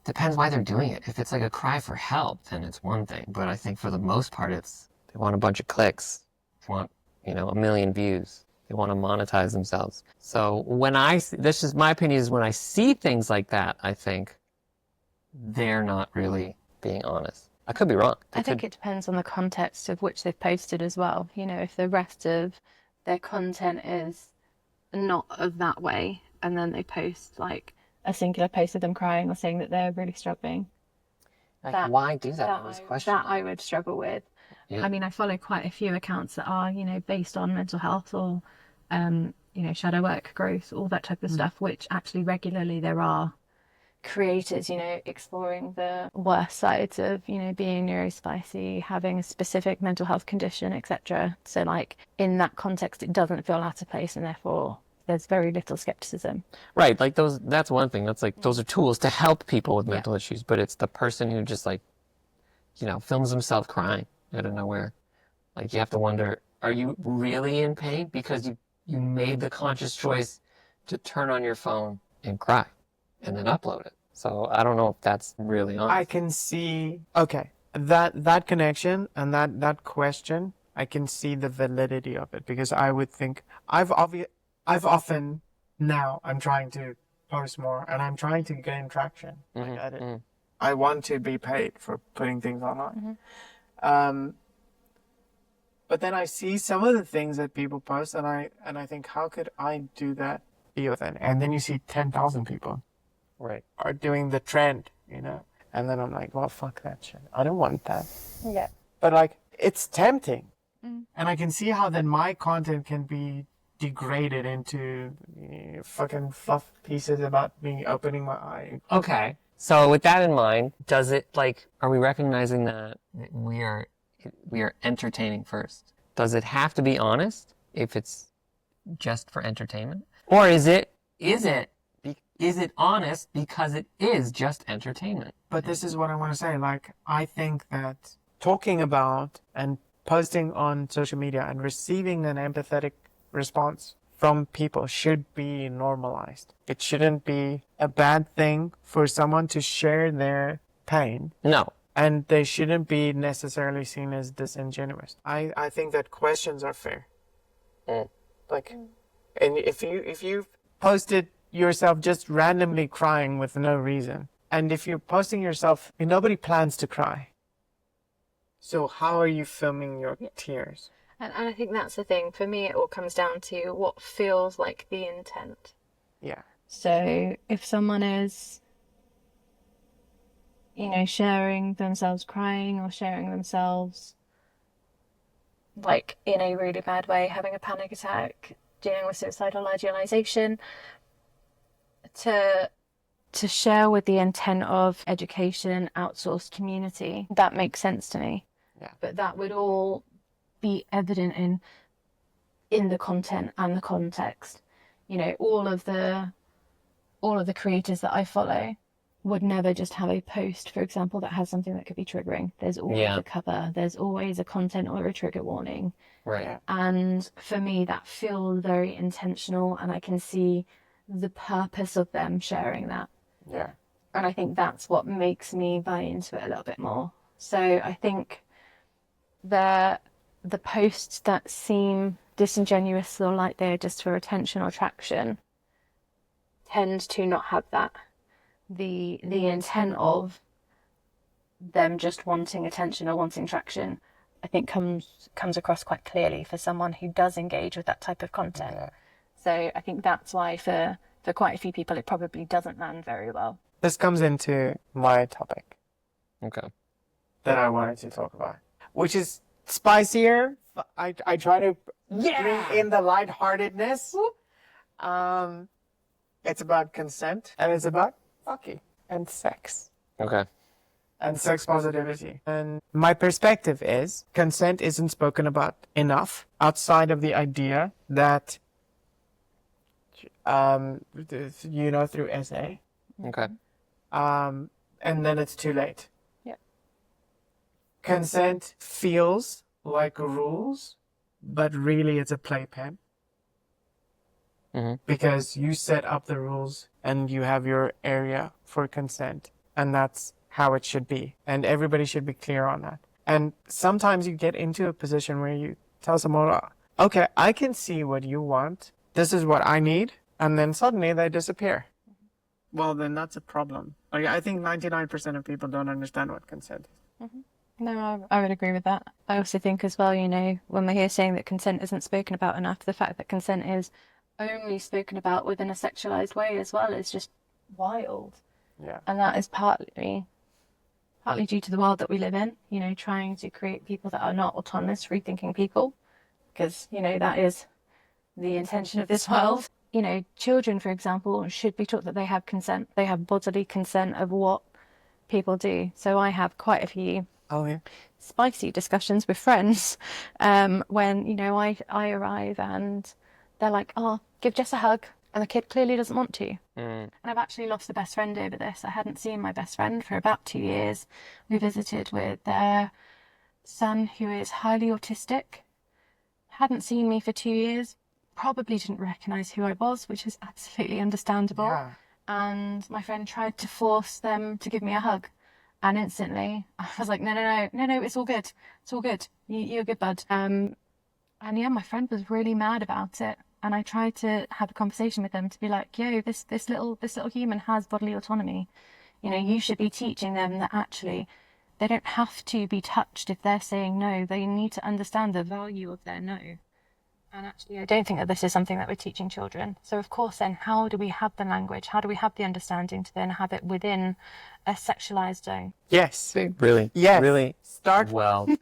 Depends why they're doing it. If it's like a cry for help, then it's one thing. But I think for the most part, they want a bunch of clicks. They want, you know, 1 million views. They want to monetize themselves. So this is my opinion, is when I see things like that, I think they're not really being honest. I could be wrong. I think it depends on the context of which they've posted as well. You know, if the rest of their content is not of that way, and then they post like a singular post of them crying or saying that they're really struggling. Like, why do that? I always question that I would struggle with. Yeah. I mean, I follow quite a few accounts that are, you know, based on mental health or, you know, shadow work, growth, all that type of stuff, which actually regularly there are creators, you know, exploring the worst sides of, you know, being neurospicy, having a specific mental health condition, etc. So like in that context, it doesn't feel out of place, and therefore there's very little skepticism. Right. Like that's one thing. That's like, those are tools to help people with mental issues, but it's the person who just like, you know, films himself crying out of nowhere. Like, you have to wonder, are you really in pain? Because you made the conscious choice to turn on your phone and cry and then upload it. So I don't know if that's really honest. I can see, okay, that connection and that question, I can see the validity of it, because I would think, I've often, now I'm trying to post more and I'm trying to gain traction. I want to be paid for putting things online. But then I see some of the things that people post and I think, how could I do that? And then you see 10,000 people are doing the trend, you know? And then I'm like, well, fuck that shit. I don't want that. Yeah. But like, it's tempting. And I can see how then my content can be degraded into fucking fluff pieces about me opening my eye. Okay. So with that in mind, does it, like, are we recognizing that we are entertaining first? Does it have to be honest if it's just for entertainment? Or is it honest because it is just entertainment? But this is what I want to say. Like, I think that talking about and posting on social media and receiving an empathetic response from people should be normalized. It shouldn't be a bad thing for someone to share their pain. No. And they shouldn't be necessarily seen as disingenuous. I think that questions are fair. Like, and if you posted yourself just randomly crying with no reason, and if you're posting yourself, nobody plans to cry. So how are you filming your tears? And I think that's the thing. For me, it all comes down to what feels like the intent. Yeah. So if someone is, sharing themselves crying or sharing themselves like in a really bad way, having a panic attack, dealing with suicidal idealization, to share with the intent of education, outsourced community, that makes sense to me. Yeah. But that would all be evident in the content and the context. All of the creators that I follow would never just have a post, for example, that has something that could be triggering. There's always a cover, there's always a content or a trigger warning. Right. And for me, that feels very intentional, and I can see the purpose of them sharing that. Yeah. And I think that's what makes me buy into it a little bit more. So I think the posts that seem disingenuous or like they're just for attention or traction tend to not have that. The intent of them just wanting attention or wanting traction, I think comes across quite clearly for someone who does engage with that type of content. Yeah. So I think that's why for quite a few people it probably doesn't land very well. This comes into my topic. Okay. That I wanted to talk about, which is spicier. I try to bring in the lightheartedness. It's about consent, and it's about fucking and sex. Okay. And sex positivity. And my perspective is consent isn't spoken about enough outside of the idea that, through SA. Okay. And then it's too late. Yeah. Consent feels like rules, but really it's a playpen. Mm-hmm. Because you set up the rules and you have your area for consent, and that's how it should be. And everybody should be clear on that. And sometimes you get into a position where you tell someone, okay, I can see what you want. This is what I need. And then suddenly they disappear. Well, then that's a problem. I think 99% of people don't understand what consent is. Mm-hmm. No, I would agree with that. I also think as well, when we're here saying that consent isn't spoken about enough, the fact that consent is only spoken about within a sexualized way as well is just wild. Yeah. And that is partly due to the world that we live in, trying to create people that are not autonomous, free-thinking people, because, that is the intention of this world. Children, for example, should be taught that they have consent. They have bodily consent of what people do. So I have quite a few spicy discussions with friends when, I arrive and they're like, give Jess a hug. And the kid clearly doesn't want to. And I've actually lost a best friend over this. I hadn't seen my best friend for about 2 years. We visited with their son, who is highly autistic. Hadn't seen me for 2 years. Probably didn't recognise who I was, which is absolutely understandable. Yeah. And my friend tried to force them to give me a hug. And instantly, I was like, no, it's all good. It's all good. You're good, bud. And yeah, my friend was really mad about it. And I tried to have a conversation with them to be like, yo, this little human has bodily autonomy. You should be teaching them that actually they don't have to be touched if they're saying no. They need to understand the value of their no. And actually, I don't think that this is something that we're teaching children. So of course, then how do we have the language? How do we have the understanding to then have it within a sexualized zone? Yes. Really? Yes. Really? Start young.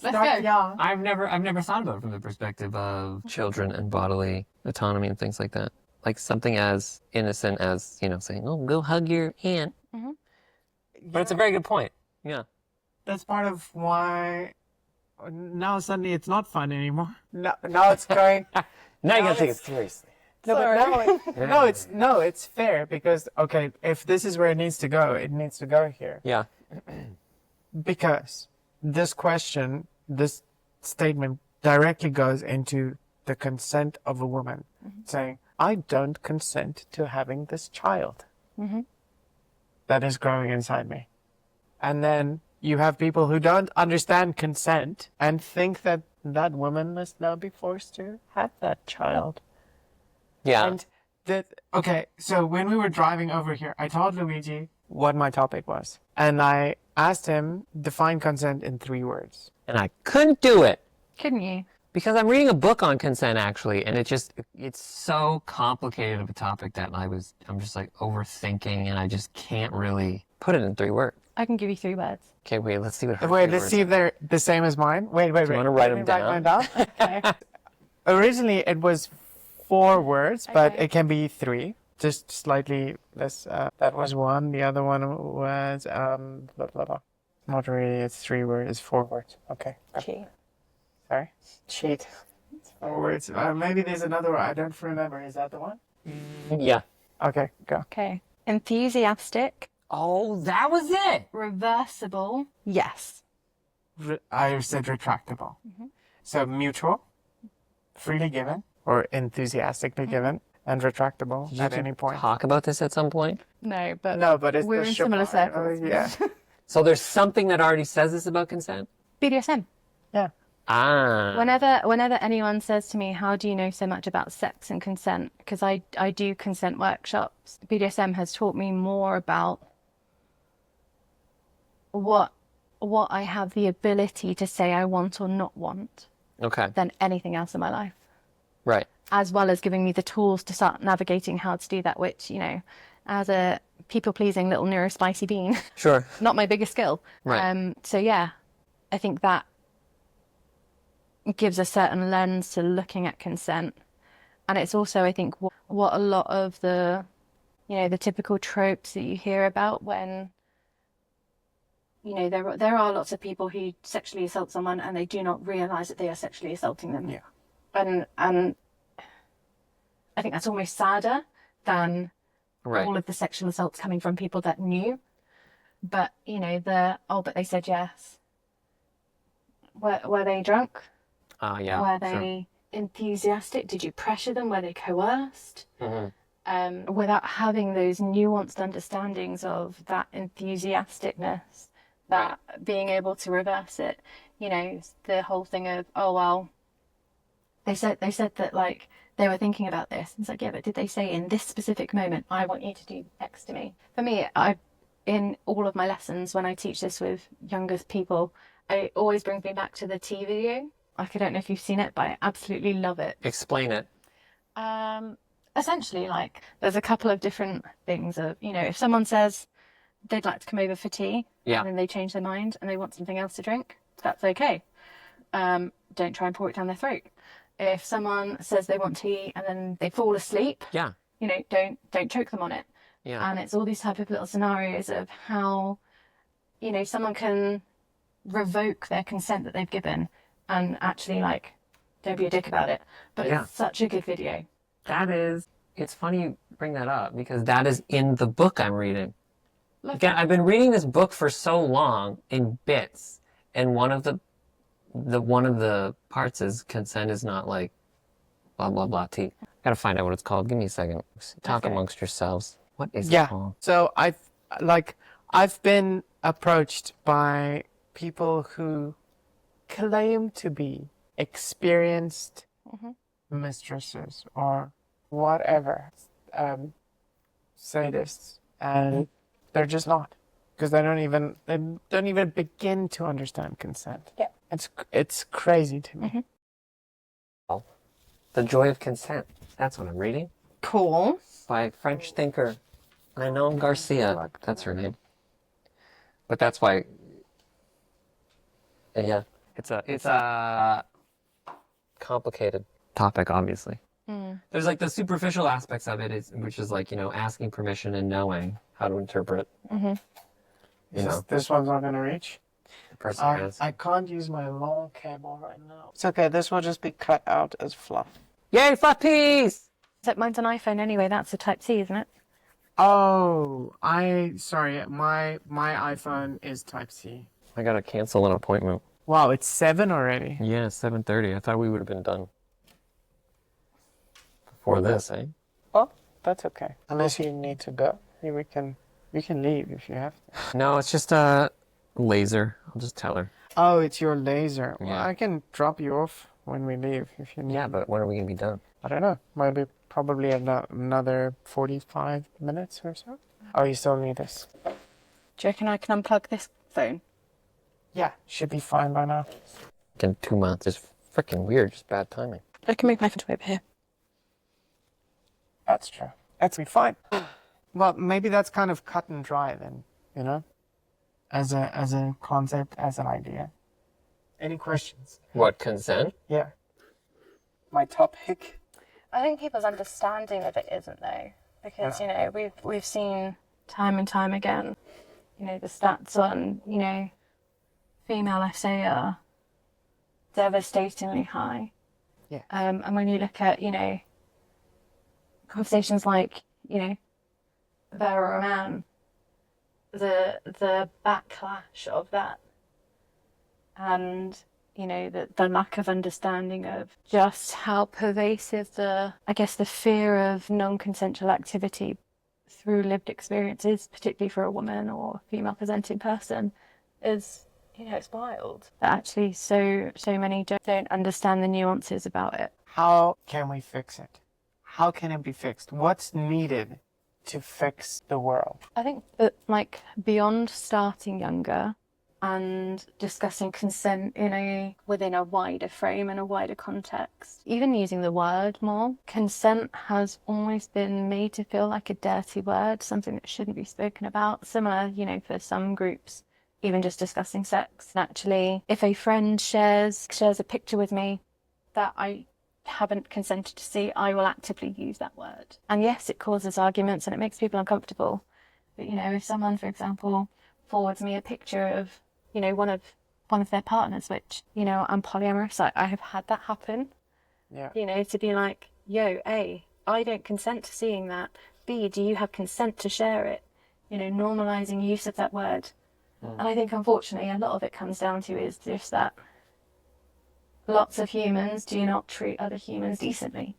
Let's go. Young. I've never thought about it from the perspective of children and bodily autonomy and things like that. Like something as innocent as, saying, oh, go hug your aunt. Mm-hmm. But it's a very good point. Yeah. That's part of why now suddenly it's not fun anymore. No, now it's going. Now you gotta take it seriously. No, it's fair because, okay, if this is where it needs to go here. Yeah. Because this statement directly goes into the consent of a woman, saying, I don't consent to having this child that is growing inside me. And then you have people who don't understand consent and think that that woman must now be forced to have that child. Yeah. And okay, so when we were driving over here, I told Luigi what my topic was. And I asked him, define consent in 3 words. And I couldn't do it. Couldn't you? Because I'm reading a book on consent, actually, and it's so complicated of a topic that I'm just like overthinking, and I just can't really put it in 3 words. I can give you 3 words. Okay, wait, let's see what her Wait, 3 let's words see if are. they're the same as mine. Wait. Do you want to write them Let me down? write mine down. Originally, it was 4 words, but Okay. it can be 3. Just slightly less. That was 1. The other one was, blah, blah, blah. Not really, it's 3 words, it's 4 words. Okay. Cheat. Sorry? Cheat. It's 4 words. Maybe there's another one. I don't remember. Is that the one? Yeah. Okay, go. Okay. Enthusiastic. Oh, that was it! Reversible. Yes. I said retractable. So mutual, freely given, or enthusiastically given, and retractable at any point. Talk about this at some point? No, but No, but it's we're the in similar Chopin. circles. Yeah. So there's something that already says this about consent? BDSM. Yeah. Ah. Whenever anyone says to me, how do you know so much about sex and consent? Because I do consent workshops. BDSM has taught me more about what I have the ability to say I want or not want Okay. than anything else in my life, Right. as well as giving me the tools to start navigating how to do that, which, you know, as a people-pleasing little neurospicy bean, Sure. not my biggest skill. Right. So yeah, I think that gives a certain lens to looking at consent. And it's also, I think, what a lot of the, you know, the typical tropes that you hear about when, you know, there are lots of people who sexually assault someone and they do not realize that they are sexually assaulting them. Yeah. And I think that's almost sadder than Right. all of the sexual assaults coming from people that knew. But, you know, but they said yes. Were they drunk? Yeah. Were they enthusiastic? Did you pressure them? Were they coerced? Without having those nuanced understandings of that enthusiasticness, that being able to reverse it, you know, the whole thing of, oh, well, they said that, like, they were thinking about this. It's like, yeah, but did they say in this specific moment, I want you to do X to me? For me, in all of my lessons, when I teach this with younger people, it always brings me back to the T video. Like, I don't know if you've seen it, but I absolutely love it. Explain it. Essentially, like, there's a couple of different things of, you know, if someone says they'd like to come over for tea, Yeah. and then they change their mind and they want something else to drink, that's okay. Don't try and pour it down their throat. If someone says they want tea and then they fall asleep, Yeah. you know, don't choke them on it. Yeah. And it's all these type of little scenarios of how, you know, someone can revoke their consent that they've given and actually, like, don't be a dick about it. But Yeah. it's such a good video. It's funny you bring that up because that is in the book I'm reading. Love Again, I've been reading this book for so long in bits, and one of the parts is consent is not like blah blah blah tea. Gotta find out what it's called. Give me a second. Talk Okay. amongst yourselves. What is it Yeah. called? So I've been approached by people who claim to be experienced mistresses or whatever, sadists, and they're just not, because they don't even begin to understand consent. Yeah. It's crazy to me. The Joy of Consent. That's what I'm reading. Cool. By a French thinker, Manon Garcia. That's her name. But that's why. Yeah, it's a complicated topic, obviously. There's like the superficial aspects of it, which is like, you know, asking permission and knowing how to interpret. You know, This one's not gonna reach. the person has. I can't use my long cable right now. It's okay. This will just be cut out as fluff. Yay, fluffies! Except mine's an iPhone anyway. That's a Type C, isn't it? Oh, sorry. My iPhone is Type C. I gotta cancel an appointment. Wow, it's 7 already. Yeah, 7:30. I thought we would have been done. for this, eh? Oh, that's okay. Unless you need to go, we can leave if you have to. No, it's just a laser. I'll just tell her. Oh, it's your laser. Well, Yeah. I can drop you off when we leave if you need. Yeah, but when are we gonna be done? I don't know. Might be probably another 45 minutes or so. Oh, you still need this? Do you reckon I can unplug this phone? Yeah, should be fine by now. In 2 months. It's freaking weird. Just bad timing. I can move my phone over here. That's true. That's be fine. Well, maybe that's kind of cut and dry then, you know? As a concept, as an idea. Any questions? What, consent? Yeah. My topic. I think people's understanding of it isn't though, because you know we've seen time and time again, you know, the stats on female SA are devastatingly high. Yeah. And when you look at conversations like Vera a man, the backlash of that, and the lack of understanding of just how pervasive the fear of non-consensual activity through lived experiences, particularly for a woman or female presenting person, is it's wild. That actually so many don't understand the nuances about it. How can we fix it? How can it be fixed? What's needed to fix the world? I think that beyond starting younger and discussing consent within a wider frame and a wider context, even using the word more, consent has always been made to feel like a dirty word, something that shouldn't be spoken about. Similar, for some groups, even just discussing sex. Naturally, if a friend shares a picture with me that I haven't consented to see, I will actively use that word. And yes, it causes arguments and it makes people uncomfortable. But if someone, for example, forwards me a picture of one of their partners, which I'm polyamorous, I have had that happen. Yeah. To be like, yo, A, I don't consent to seeing that. B, do you have consent to share it? Normalizing use of that word. And I think unfortunately a lot of it comes down to is just that lots of humans do not treat other humans decently.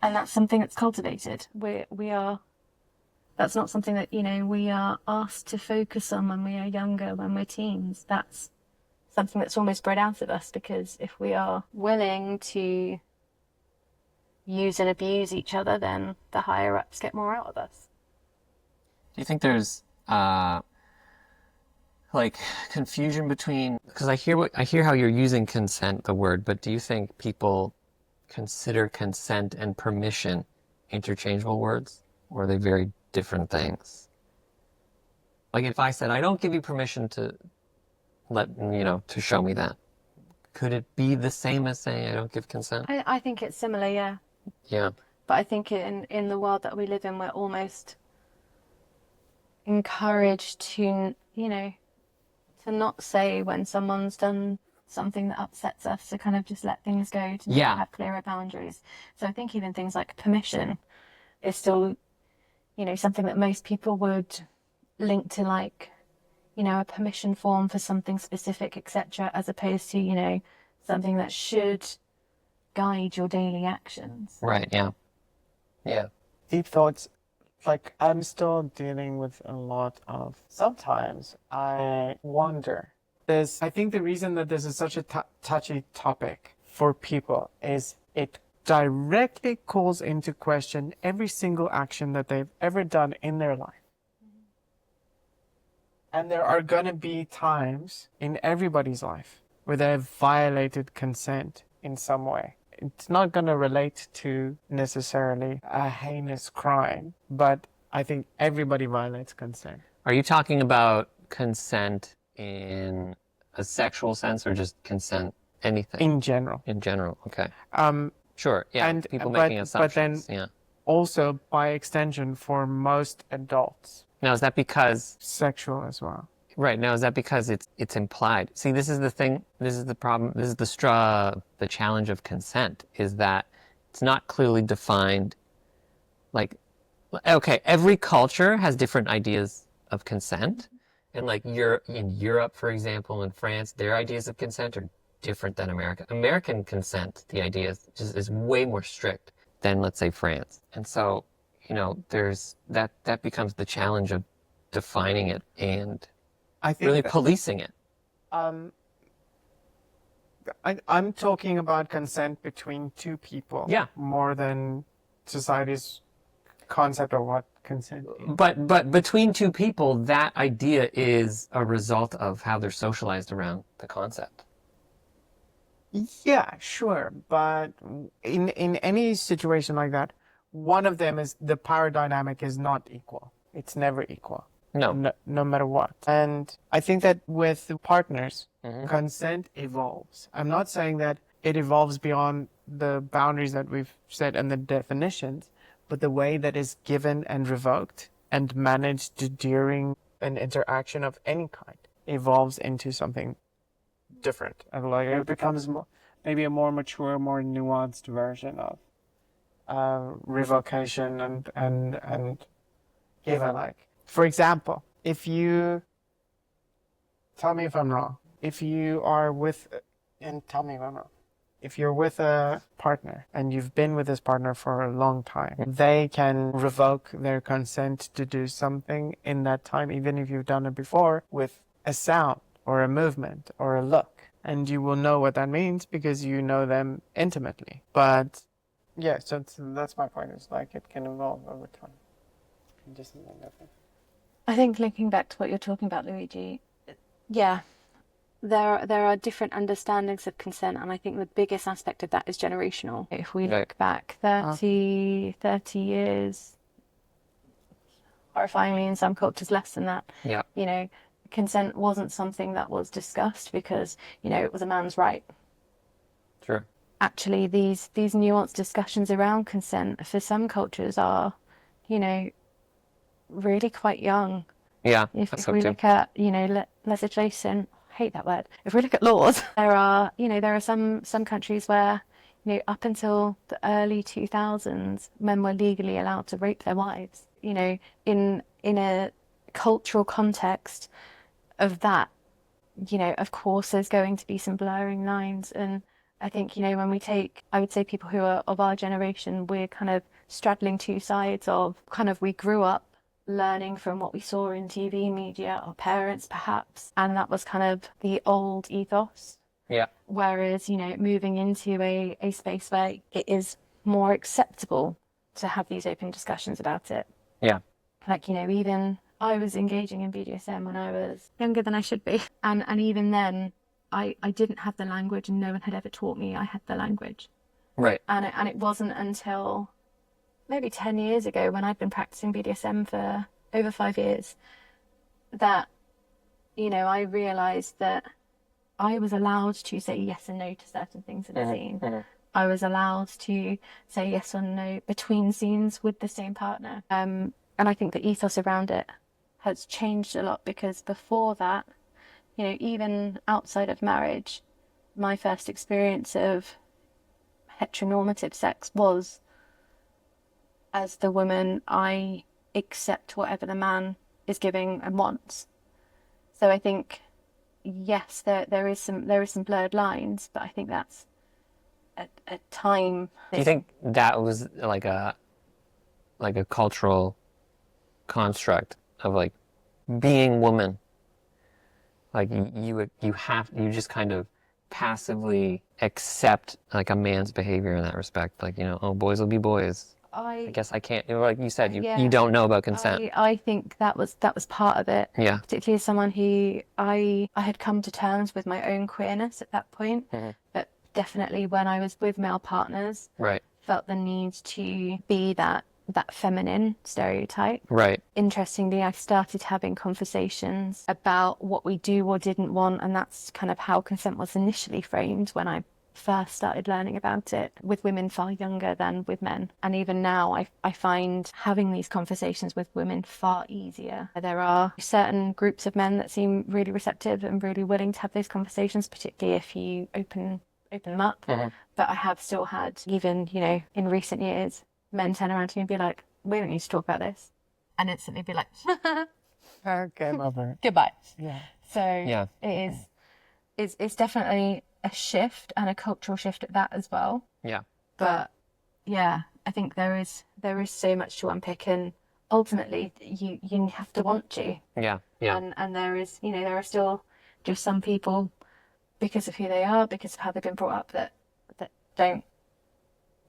And that's something that's cultivated. That's not something that, we are asked to focus on when we are younger, when we're teens. That's something that's almost bred out of us, because if we are willing to use and abuse each other, then the higher ups get more out of us. Do you think there's confusion between, because I hear how you're using consent, the word, but do you think people consider consent and permission interchangeable words, or are they very different things? Like if I said, I don't give you permission to to show me that, could it be the same as saying I don't give consent? I think it's similar, yeah. Yeah. But I think in the world that we live in, we're almost encouraged to, to not say when someone's done something that upsets us, to kind of just let things go, to have clearer boundaries. So I think even things like permission is still, something that most people would link to a permission form for something specific, etc., as opposed to, something that should guide your daily actions. Right, yeah. Yeah. Deep thoughts. I'm still dealing with a lot of, sometimes I wonder. I think the reason that this is such a touchy topic for people is it directly calls into question every single action that they've ever done in their life. And there are going to be times in everybody's life where they've violated consent in some way. It's not going to relate to necessarily a heinous crime, but I think everybody violates consent. Are you talking about consent in a sexual sense, or just consent anything? In general. In general, okay. Sure, yeah, and people making assumptions. But then yeah. Also, by extension, for most adults. Now, is that because... Sexual as well. Right, now is that because it's implied? See, this is the thing, this is the problem, this is the challenge of consent, is that it's not clearly defined. Okay, every culture has different ideas of consent, and in Europe, for example, in France, their ideas of consent are different than America. American consent, the idea is way more strict than, let's say, France. And so, there's that becomes the challenge of defining it and I think really policing it. I'm talking about consent between two people. Yeah. More than society's concept of what consent is. But between two people, that idea is a result of how they're socialized around the concept. Yeah, sure. But in any situation like that, one of them is the power dynamic is not equal. It's never equal. No. No matter what. And I think that with partners, Mm-hmm. consent evolves. I'm not saying that it evolves beyond the boundaries that we've set and the definitions, but the way that is given and revoked and managed during an interaction of any kind evolves into something different. And like it becomes maybe a more mature, more nuanced version of revocation and given. Like, for example, if you tell me if I'm wrong. If you are with, and tell me if I'm wrong, if you're with a partner and you've been with this partner for a long time, they can revoke their consent to do something in that time, even if you've done it before, with a sound or a movement or a look. And you will know what that means because you know them intimately. But yeah, so that's my point. It's like it can evolve over time. Just nothing. I think linking back to what you're talking about, Luigi, yeah, there are different understandings of consent, and I think the biggest aspect of that is generational. If we look back 30 years, horrifyingly in some cultures less than that, consent wasn't something that was discussed because, it was a man's right. Sure. Actually, these nuanced discussions around consent for some cultures are, really quite young. Yeah. If we look at, legislation, I hate that word. If we look at laws, there are some countries where, up until the early 2000s, men were legally allowed to rape their wives. In a cultural context of that, of course, there's going to be some blurring lines. And I think, when we take, I would say people who are of our generation, we're kind of straddling two sides of we grew up learning from what we saw in TV media, our parents perhaps, and that was kind of the old ethos. Yeah. Whereas, moving into a space where it is more acceptable to have these open discussions about it. Yeah. Like, even I was engaging in BDSM when I was younger than I should be. And even then, I didn't have the language and no one had ever taught me I had the language. Right. And it wasn't until maybe 10 years ago when I'd been practicing BDSM for over 5 years that, I realised that I was allowed to say yes and no to certain things in a scene. Mm-hmm. I was allowed to say yes or no between scenes with the same partner. And I think the ethos around it has changed a lot because before that, even outside of marriage, my first experience of heteronormative sex was as the woman, I accept whatever the man is giving and wants. So I think, yes, there is some blurred lines, but I think that's a time. Do you think that was like a cultural construct of like being woman? Like you just kind of passively accept like a man's behavior in that respect. Like, boys will be boys. I guess I can't, like you said, you don't know about consent. I think that was part of it. Yeah. Particularly as someone who I had come to terms with my own queerness at that point. Mm-hmm. But definitely when I was with male partners, right, felt the need to be that feminine stereotype. Right. Interestingly, I started having conversations about what we do or didn't want, and that's kind of how consent was initially framed when I first started learning about it, with women far younger than with men. And even now, I find having these conversations with women far easier. There are certain groups of men that seem really receptive and really willing to have those conversations, particularly if you open them up. Mm-hmm. But I have still had, even, in recent years, men turn around to me and be like, we don't need to talk about this. And instantly be like, game over. Goodbye. Yeah. So it's definitely a shift, and a cultural shift at that as well. Yeah. But yeah, I think there is so much to unpick, and ultimately you have to want to. Yeah. Yeah. And there is, there are still just some people, because of who they are, because of how they've been brought up, that don't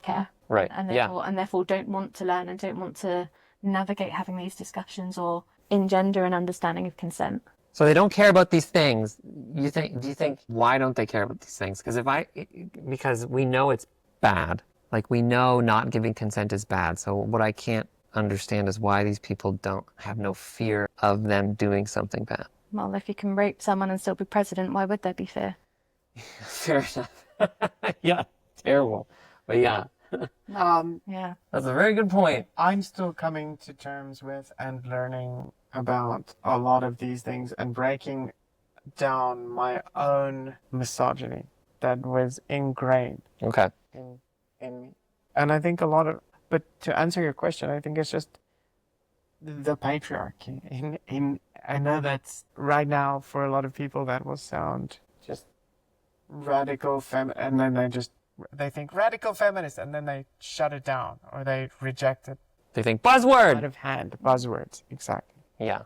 care. Right. And therefore don't want to learn and don't want to navigate having these discussions or engender an understanding of consent. So they don't care about these things. Do you think why don't they care about these things? Because we know it's bad. Like, we know not giving consent is bad. So what I can't understand is why these people don't have no fear of them doing something bad. Well, if you can rape someone and still be president, why would there be fear? Fair enough. Yeah, terrible. But yeah, Yeah. that's a very good point. I'm still coming to terms with and learning about a lot of these things and breaking down my own misogyny that was ingrained Okay. in me. And I think but to answer your question, I think it's just the patriarchy. I know that's right now for a lot of people that will sound just radical and then they think radical feminist, and then they shut it down or they reject it They think out buzzword. of hand. Buzzwords, exactly. Yeah.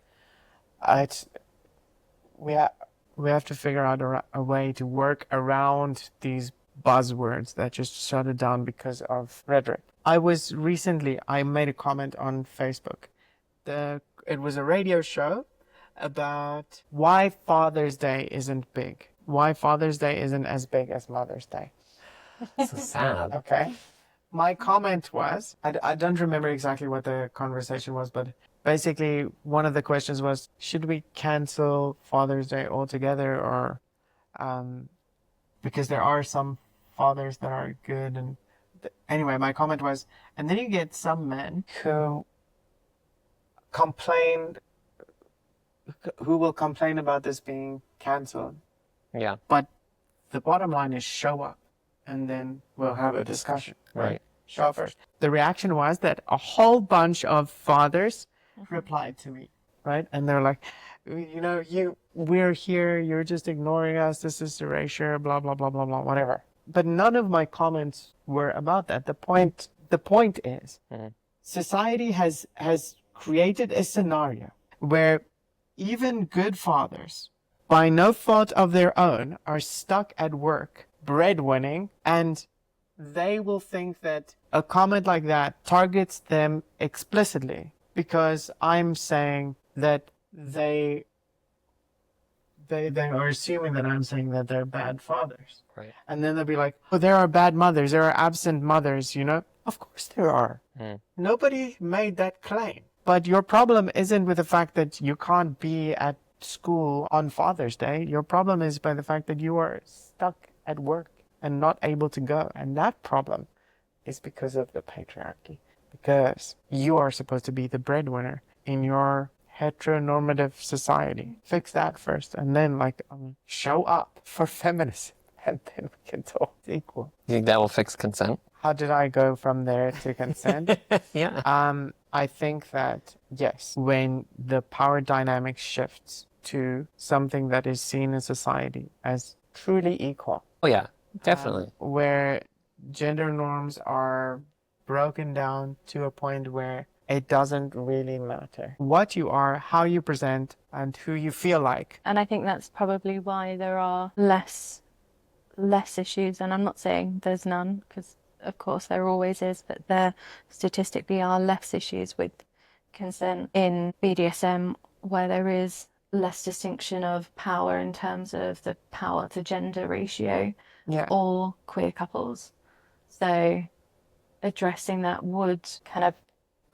We have to figure out a way to work around these buzzwords that just shut it down because of rhetoric. I made a comment on Facebook. It was a radio show about why Father's Day isn't big. Why Father's Day isn't as big as Mother's Day. So sad. Okay. My comment was, I don't remember exactly what the conversation was, but basically one of the questions was, should we cancel Father's Day altogether, or because there are some fathers that are good, and anyway, my comment was, and then you get some men who will complain about this being cancelled, Yeah. but the bottom line is show up, and then we'll have a discussion. Right. Show up first. The reaction was that a whole bunch of fathers replied to me, right? And they're like, we're here, you're just ignoring us, this is erasure, blah, blah, blah, blah, blah, whatever. But none of my comments were about that. The point is, society has created a scenario where even good fathers, by no fault of their own, are stuck at work, breadwinning, and they will think that a comment like that targets them explicitly because I'm saying that they are assuming that I'm saying that they're bad fathers. Right. And then they'll be like, oh, there are bad mothers, there are absent mothers, Of course there are. Nobody made that claim. But your problem isn't with the fact that you can't be at school on Father's Day. Your problem is by the fact that you are stuck at work and not able to go. And that problem is because of the patriarchy. Because you are supposed to be the breadwinner in your heteronormative society. Fix that first, and then show up for feminism, and then we can talk equal. You think that will fix consent? How did I go from there to consent? Yeah. I think that, yes, when the power dynamic shifts to something that is seen in society as truly equal. Oh yeah, definitely. Where gender norms are broken down to a point where it doesn't really matter what you are, how you present, and who you feel like. And I think that's probably why there are less issues. And I'm not saying there's none, because of course there always is, but there statistically are less issues with consent in BDSM, where there is less distinction of power in terms of the power to gender ratio, or queer couples. So addressing that would kind of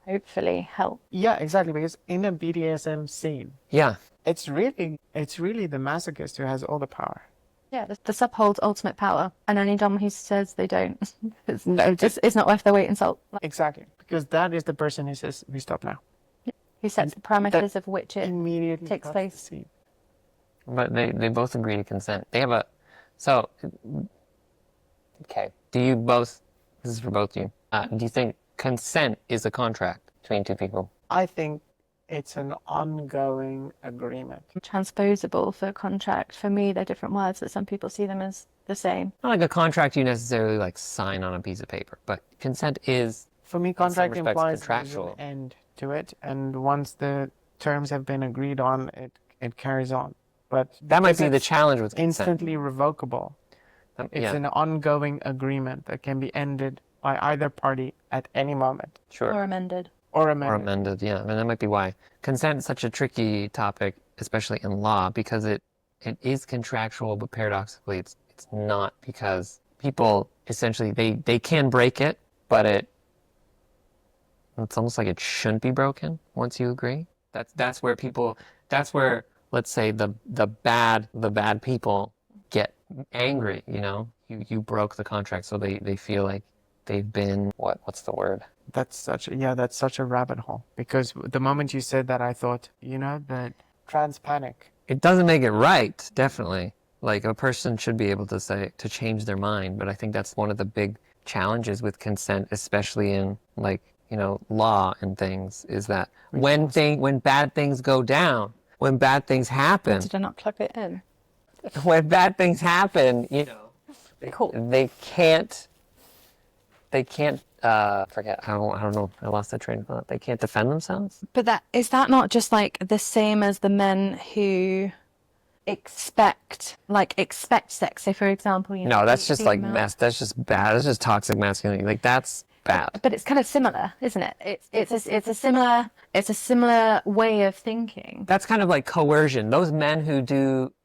hopefully help. Yeah, exactly, because in a BDSM scene, it's really the masochist who has all the power. Yeah, the sub holds ultimate power, and any dom who says they don't, it's not worth their weight in salt. Exactly, because that is the person who says, we stop now. Who sets the parameters of which it immediately takes place. But they both agree to consent. They have okay. Do you both, this is for both of you, do you think consent is a contract between two people? I think it's an ongoing agreement. Transposable for contract. For me, they're different words, but some people see them as the same. Not like a contract you necessarily like sign on a piece of paper, but consent is, For me, in some contract respects, implies there's contractual. an end to it, and once the terms have been agreed on, it carries on. But That might because be the it's challenge with consent. instantly revocable. It's Yeah, an ongoing agreement that can be ended by either party at any moment sure. Or amended. or Or amended. amended, yeah. And that might be why consent is such a tricky topic, especially in law, because it is contractual, but paradoxically it's not, because people essentially they can break it, but it's almost like it shouldn't be broken once you agree. That's where let's say the bad people get angry, you know? You broke the contract, so they feel like they've been what's the word? That's such a rabbit hole. Because the moment you said that, I thought, that trans panic. It doesn't make it right, definitely. Like a person should be able to change their mind, but I think that's one of the big challenges with consent, especially in like, law and things, is that when bad things go down, when bad things happen, Did I not plug it in? when bad things happen, Cool. they can't forget, I don't know, I lost that train of thought. They can't defend themselves. But is that not just like the same as the men who expect sex? So for example, No, that's just like female- mess. That's just bad. That's just toxic masculinity. Like that's bad. But it's kind of similar, isn't it? It's a similar way of thinking. That's kind of like coercion. Those men who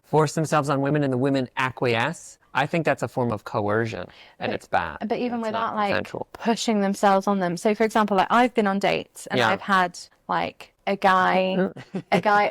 force themselves on women and the women acquiesce, I think that's a form of coercion, and it's bad. But even It's without not like consensual. pushing themselves on them. So for example, like I've been on dates and Yeah. I've had like a guy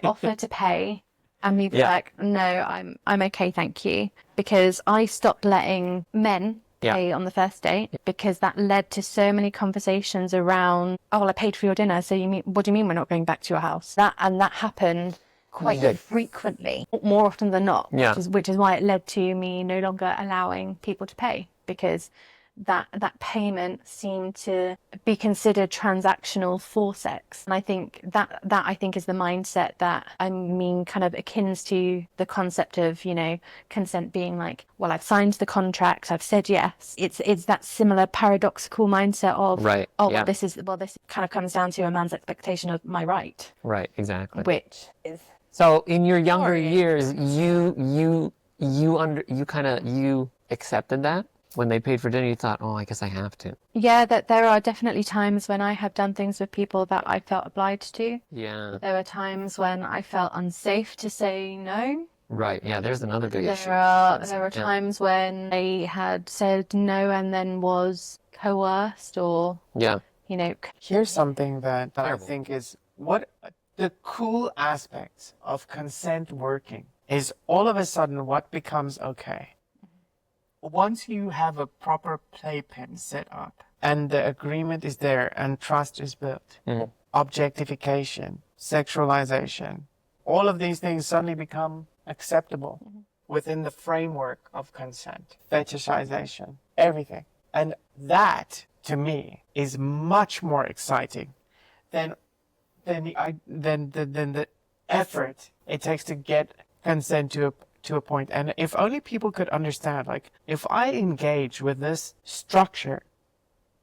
offer to pay and me be Yeah. like, no, I'm okay, thank you, because I stopped letting men Yeah. pay on the first date, because that led to so many conversations around, oh, well, I paid for your dinner, so what do you mean we're not going back to your house? That happened quite Good. frequently, more often than not, Yeah. which is why it led to me no longer allowing people to pay, because that payment seemed to be considered transactional for sex. And I think that I think is the mindset that, I mean, kind of akin to the concept of, consent being like, well, I've signed the contract, I've said yes. It's that similar paradoxical mindset of, Right, oh, yeah. well, this kind of comes down to a man's expectation of my right, Right, exactly. which is So in your younger Sorry. years, you accepted that when they paid for dinner. You thought, oh, I guess I have to. yeah, that there are definitely times when I have done things with people that I felt obliged to. Yeah. There were times when I felt unsafe to say no. Right. Yeah. There's another big issue. There were Yeah. times when I had said no and then was coerced or, Yeah. Here's something that I Terrible. think is what the cool aspects of consent working is. All of a sudden, what becomes okay? Once you have a proper playpen set up and the agreement is there and trust is built, objectification, sexualization, all of these things suddenly become acceptable within the framework of consent, fetishization, everything. And that, to me, is much more exciting than the effort it takes to get consent to a point. And if only people could understand, like, if I engage with this structure,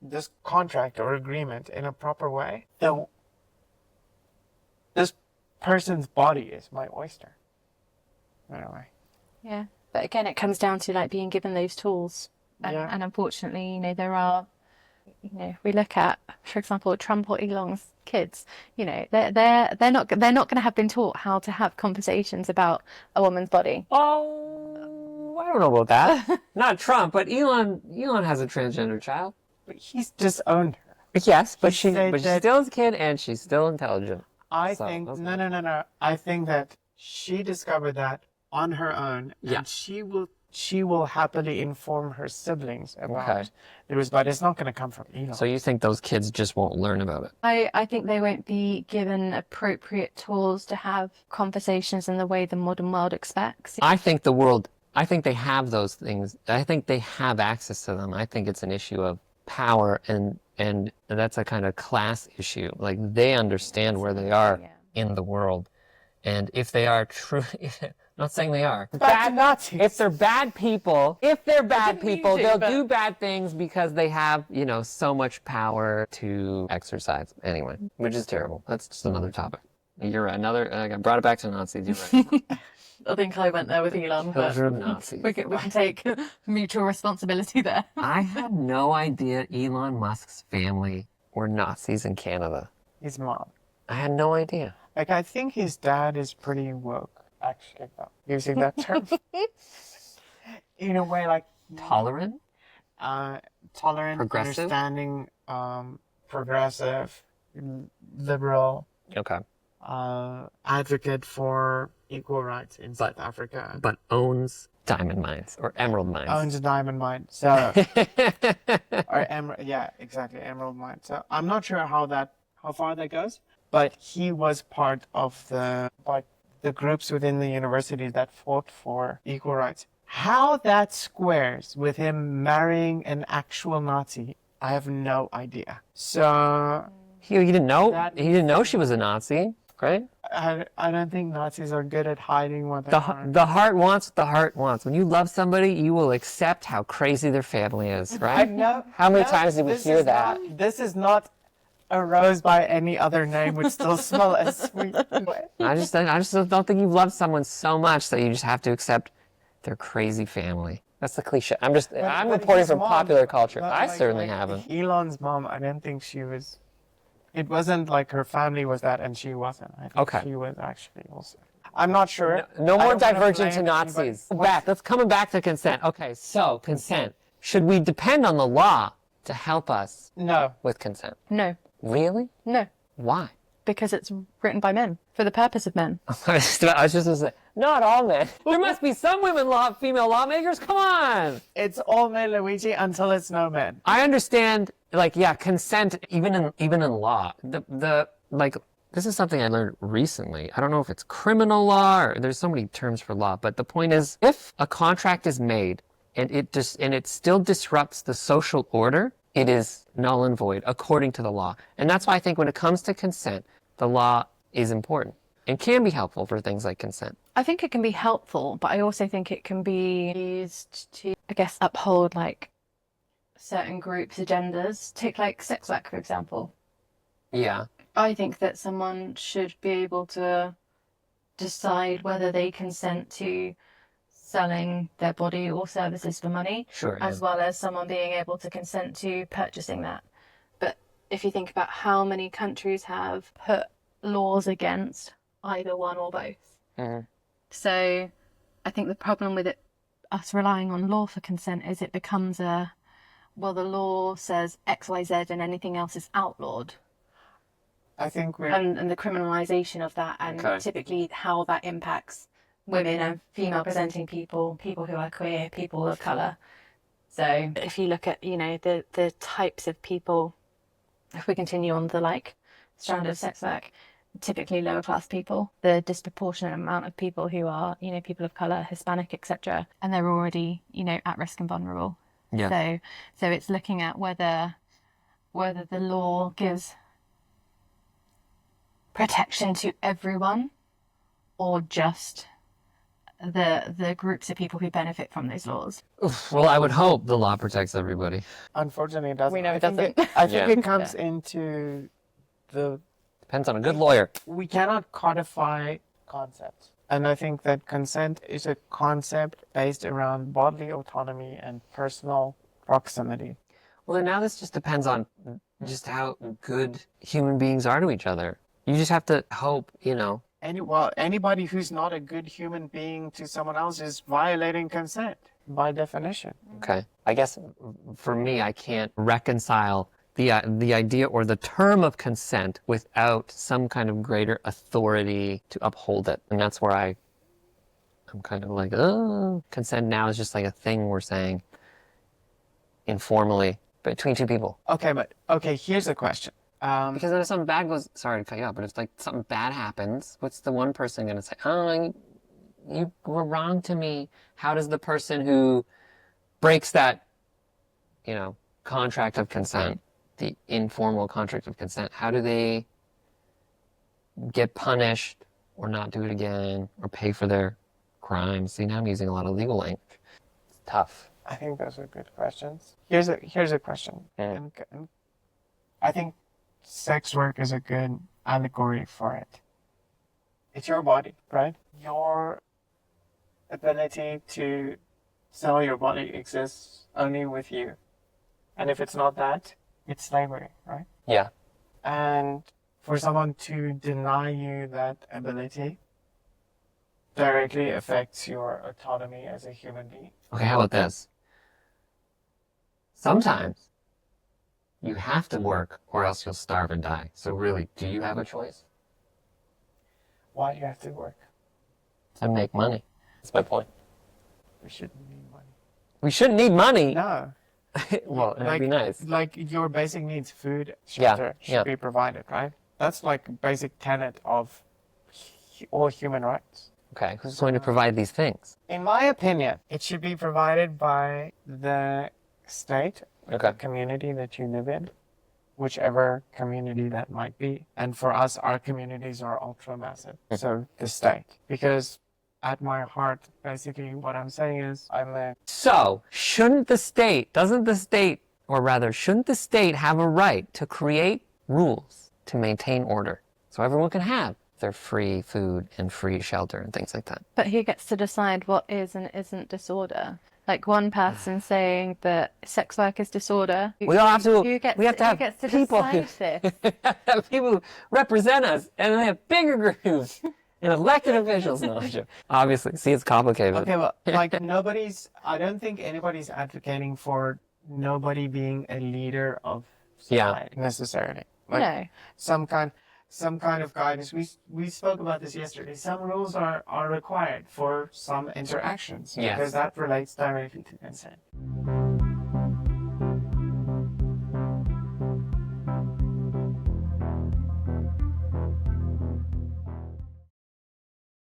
this contract or agreement in a proper way, then this person's body is my oyster. Anyway. yeah. But again, it comes down to like being given those tools. Yeah. And unfortunately, there are, we look at, for example, Trump or Elon's kids, they're not going to have been taught how to have conversations about a woman's body. Oh, I don't know about that. Not Trump, but Elon has a transgender child. But he's disowned her. Yes, but He said she that- still is a kid and she's still intelligent. I So, think, that's no. I think that she discovered that on her own, Yeah. and she will happily inform her siblings about Okay. it. But it's not going to come from Elon. So you think those kids just won't learn about it? I think they won't be given appropriate tools to have conversations in the way the modern world expects. I think they have those things. I think they have access to them. I think it's an issue of power and that's a kind of class issue. Like they understand where they are Yeah. in the world. And if they are true, Not saying they are. Back to Nazis. If they're bad people, they'll but- do bad things because they have, so much power to exercise. Anyway, which is terrible. That's just another topic. You're right. I brought it back to Nazis. You're right. I think I went there with Elon, but Children of Nazis. we can take mutual responsibility there. I had no idea Elon Musk's family were Nazis in Canada. His mom. I had no idea. Like, I think his dad is pretty woke, actually, though, using that term. In a way, like, Tolerant? tolerant, Progressive? understanding, progressive, liberal, Okay. advocate for equal rights in South Africa. But owns diamond mines or emerald mines. Owns a diamond mine. So, or yeah, exactly, emerald mine. So I'm not sure how far that goes, but he was part of the groups within the university that fought for equal rights. How that squares with him marrying an actual Nazi, I have no idea. So He didn't know. He didn't know she was a Nazi, right? I don't think Nazis are good at hiding what they The are. the heart wants what the heart wants. When you love somebody, you will accept how crazy their family is, right? No, How many no, times did we this hear is that? This is not a rose by any other name would still smell as sweet. I just don't think you've loved someone so much that you just have to accept their crazy family. That's the cliche. I'm reporting his from mom- popular culture. but I like- certainly like haven't. Elon's mom, I don't think she was. It wasn't like her family was that and she wasn't. I think Okay. she was actually also. I'm not sure. No I more don't wanna diverging to blame anybody. Nazis. Let's coming back to consent. Okay, so consent. Should we depend on the law to help us No. with consent? No, Really? no, Why? because it's written by men for the purpose of men. I was just gonna say, not all men. There must be some female lawmakers. Come on. It's all men, Luigi, until it's no men. I understand, consent, even in law. This is something I learned recently. I don't know if it's criminal law or there's so many terms for law, but the point is, if a contract is made and it still disrupts the social order, it is null and void according to the law. And that's why I think when it comes to consent, the law is important and can be helpful for things like consent. I think it can be helpful, but I also think it can be used to, I guess, uphold like certain groups' agendas. Take like sex work, for example. Yeah. I think that someone should be able to decide whether they consent to selling their body or services for money, Sure. as well as someone being able to consent to purchasing that. But if you think about how many countries have put laws against either one or both. Mhm. So I think the problem with us relying on law for consent is it becomes the law says X, Y, Z and anything else is outlawed. I think we're. And the criminalisation of that and Okay. typically how that impacts women and female presenting people who are queer, people of colour. So if you look at, the types of people, if we continue on the strand of sex work, typically lower class people, the disproportionate amount of people who are, people of colour, Hispanic, etc. And they're already, at risk and vulnerable. Yeah. So it's looking at whether the law gives protection to everyone or just the groups of people who benefit from those laws. Well, I would hope the law protects everybody. Unfortunately, it doesn't. We know it I think doesn't. I think Yeah. it comes into the. Depends on a good lawyer. We cannot codify concepts. And I think that consent is a concept based around bodily autonomy and personal proximity. Well, then now this just depends on just how good human beings are to each other. You just have to hope, Anybody who's not a good human being to someone else is violating consent by definition. Okay. I guess for me, I can't reconcile the idea or the term of consent without some kind of greater authority to uphold it. And that's where I'm kind of like, oh, consent now is just like a thing we're saying informally between two people. Okay, here's a question. Because if something bad goes, sorry to cut you off, but if something bad happens, what's the one person going to say? Oh, you were wrong to me. How does the person who breaks that, contract of consent, the informal contract of consent, how do they get punished or not do it again or pay for their crimes. See, now I'm using a lot of legal language. It's tough. I think those are good questions. Here's a question. Mm. And I think sex work is a good allegory for it. It's your body, right? Your ability to sell your body exists only with you. And if it's not that, it's slavery, right? Yeah. And for someone to deny you that ability directly affects your autonomy as a human being. Okay, how about this? Sometimes you have to work or else you'll starve and die. So really, do you have a choice? Why do you have to work? To make money. That's my point. We shouldn't need money. We shouldn't need money. No. Well, it'd be nice. Like your basic needs, food, shelter, should be provided, right? That's like a basic tenet of all human rights. Okay, who's going to provide these things? In my opinion, it should be provided by the state, Okay. the community that you live in, whichever community that might be. And for us, our communities are ultra massive. So the state. Because at my heart, basically what I'm saying is So, shouldn't the state have a right to create rules to maintain order so everyone can have their free food and free shelter and things like that? But who gets to decide what is and isn't disorder? Like one person saying that sex work is disorder. We all have to. Who gets We have to who have gets to people. decide this? People who represent us, and they have bigger groups and elected officials. No, I'm joking. Obviously, see, it's complicated. Okay, well, like I don't think anybody's advocating for nobody being a leader of society necessarily. Like No. some kind of guidance. We spoke about this yesterday. Some rules are required for some interactions because that relates directly to consent.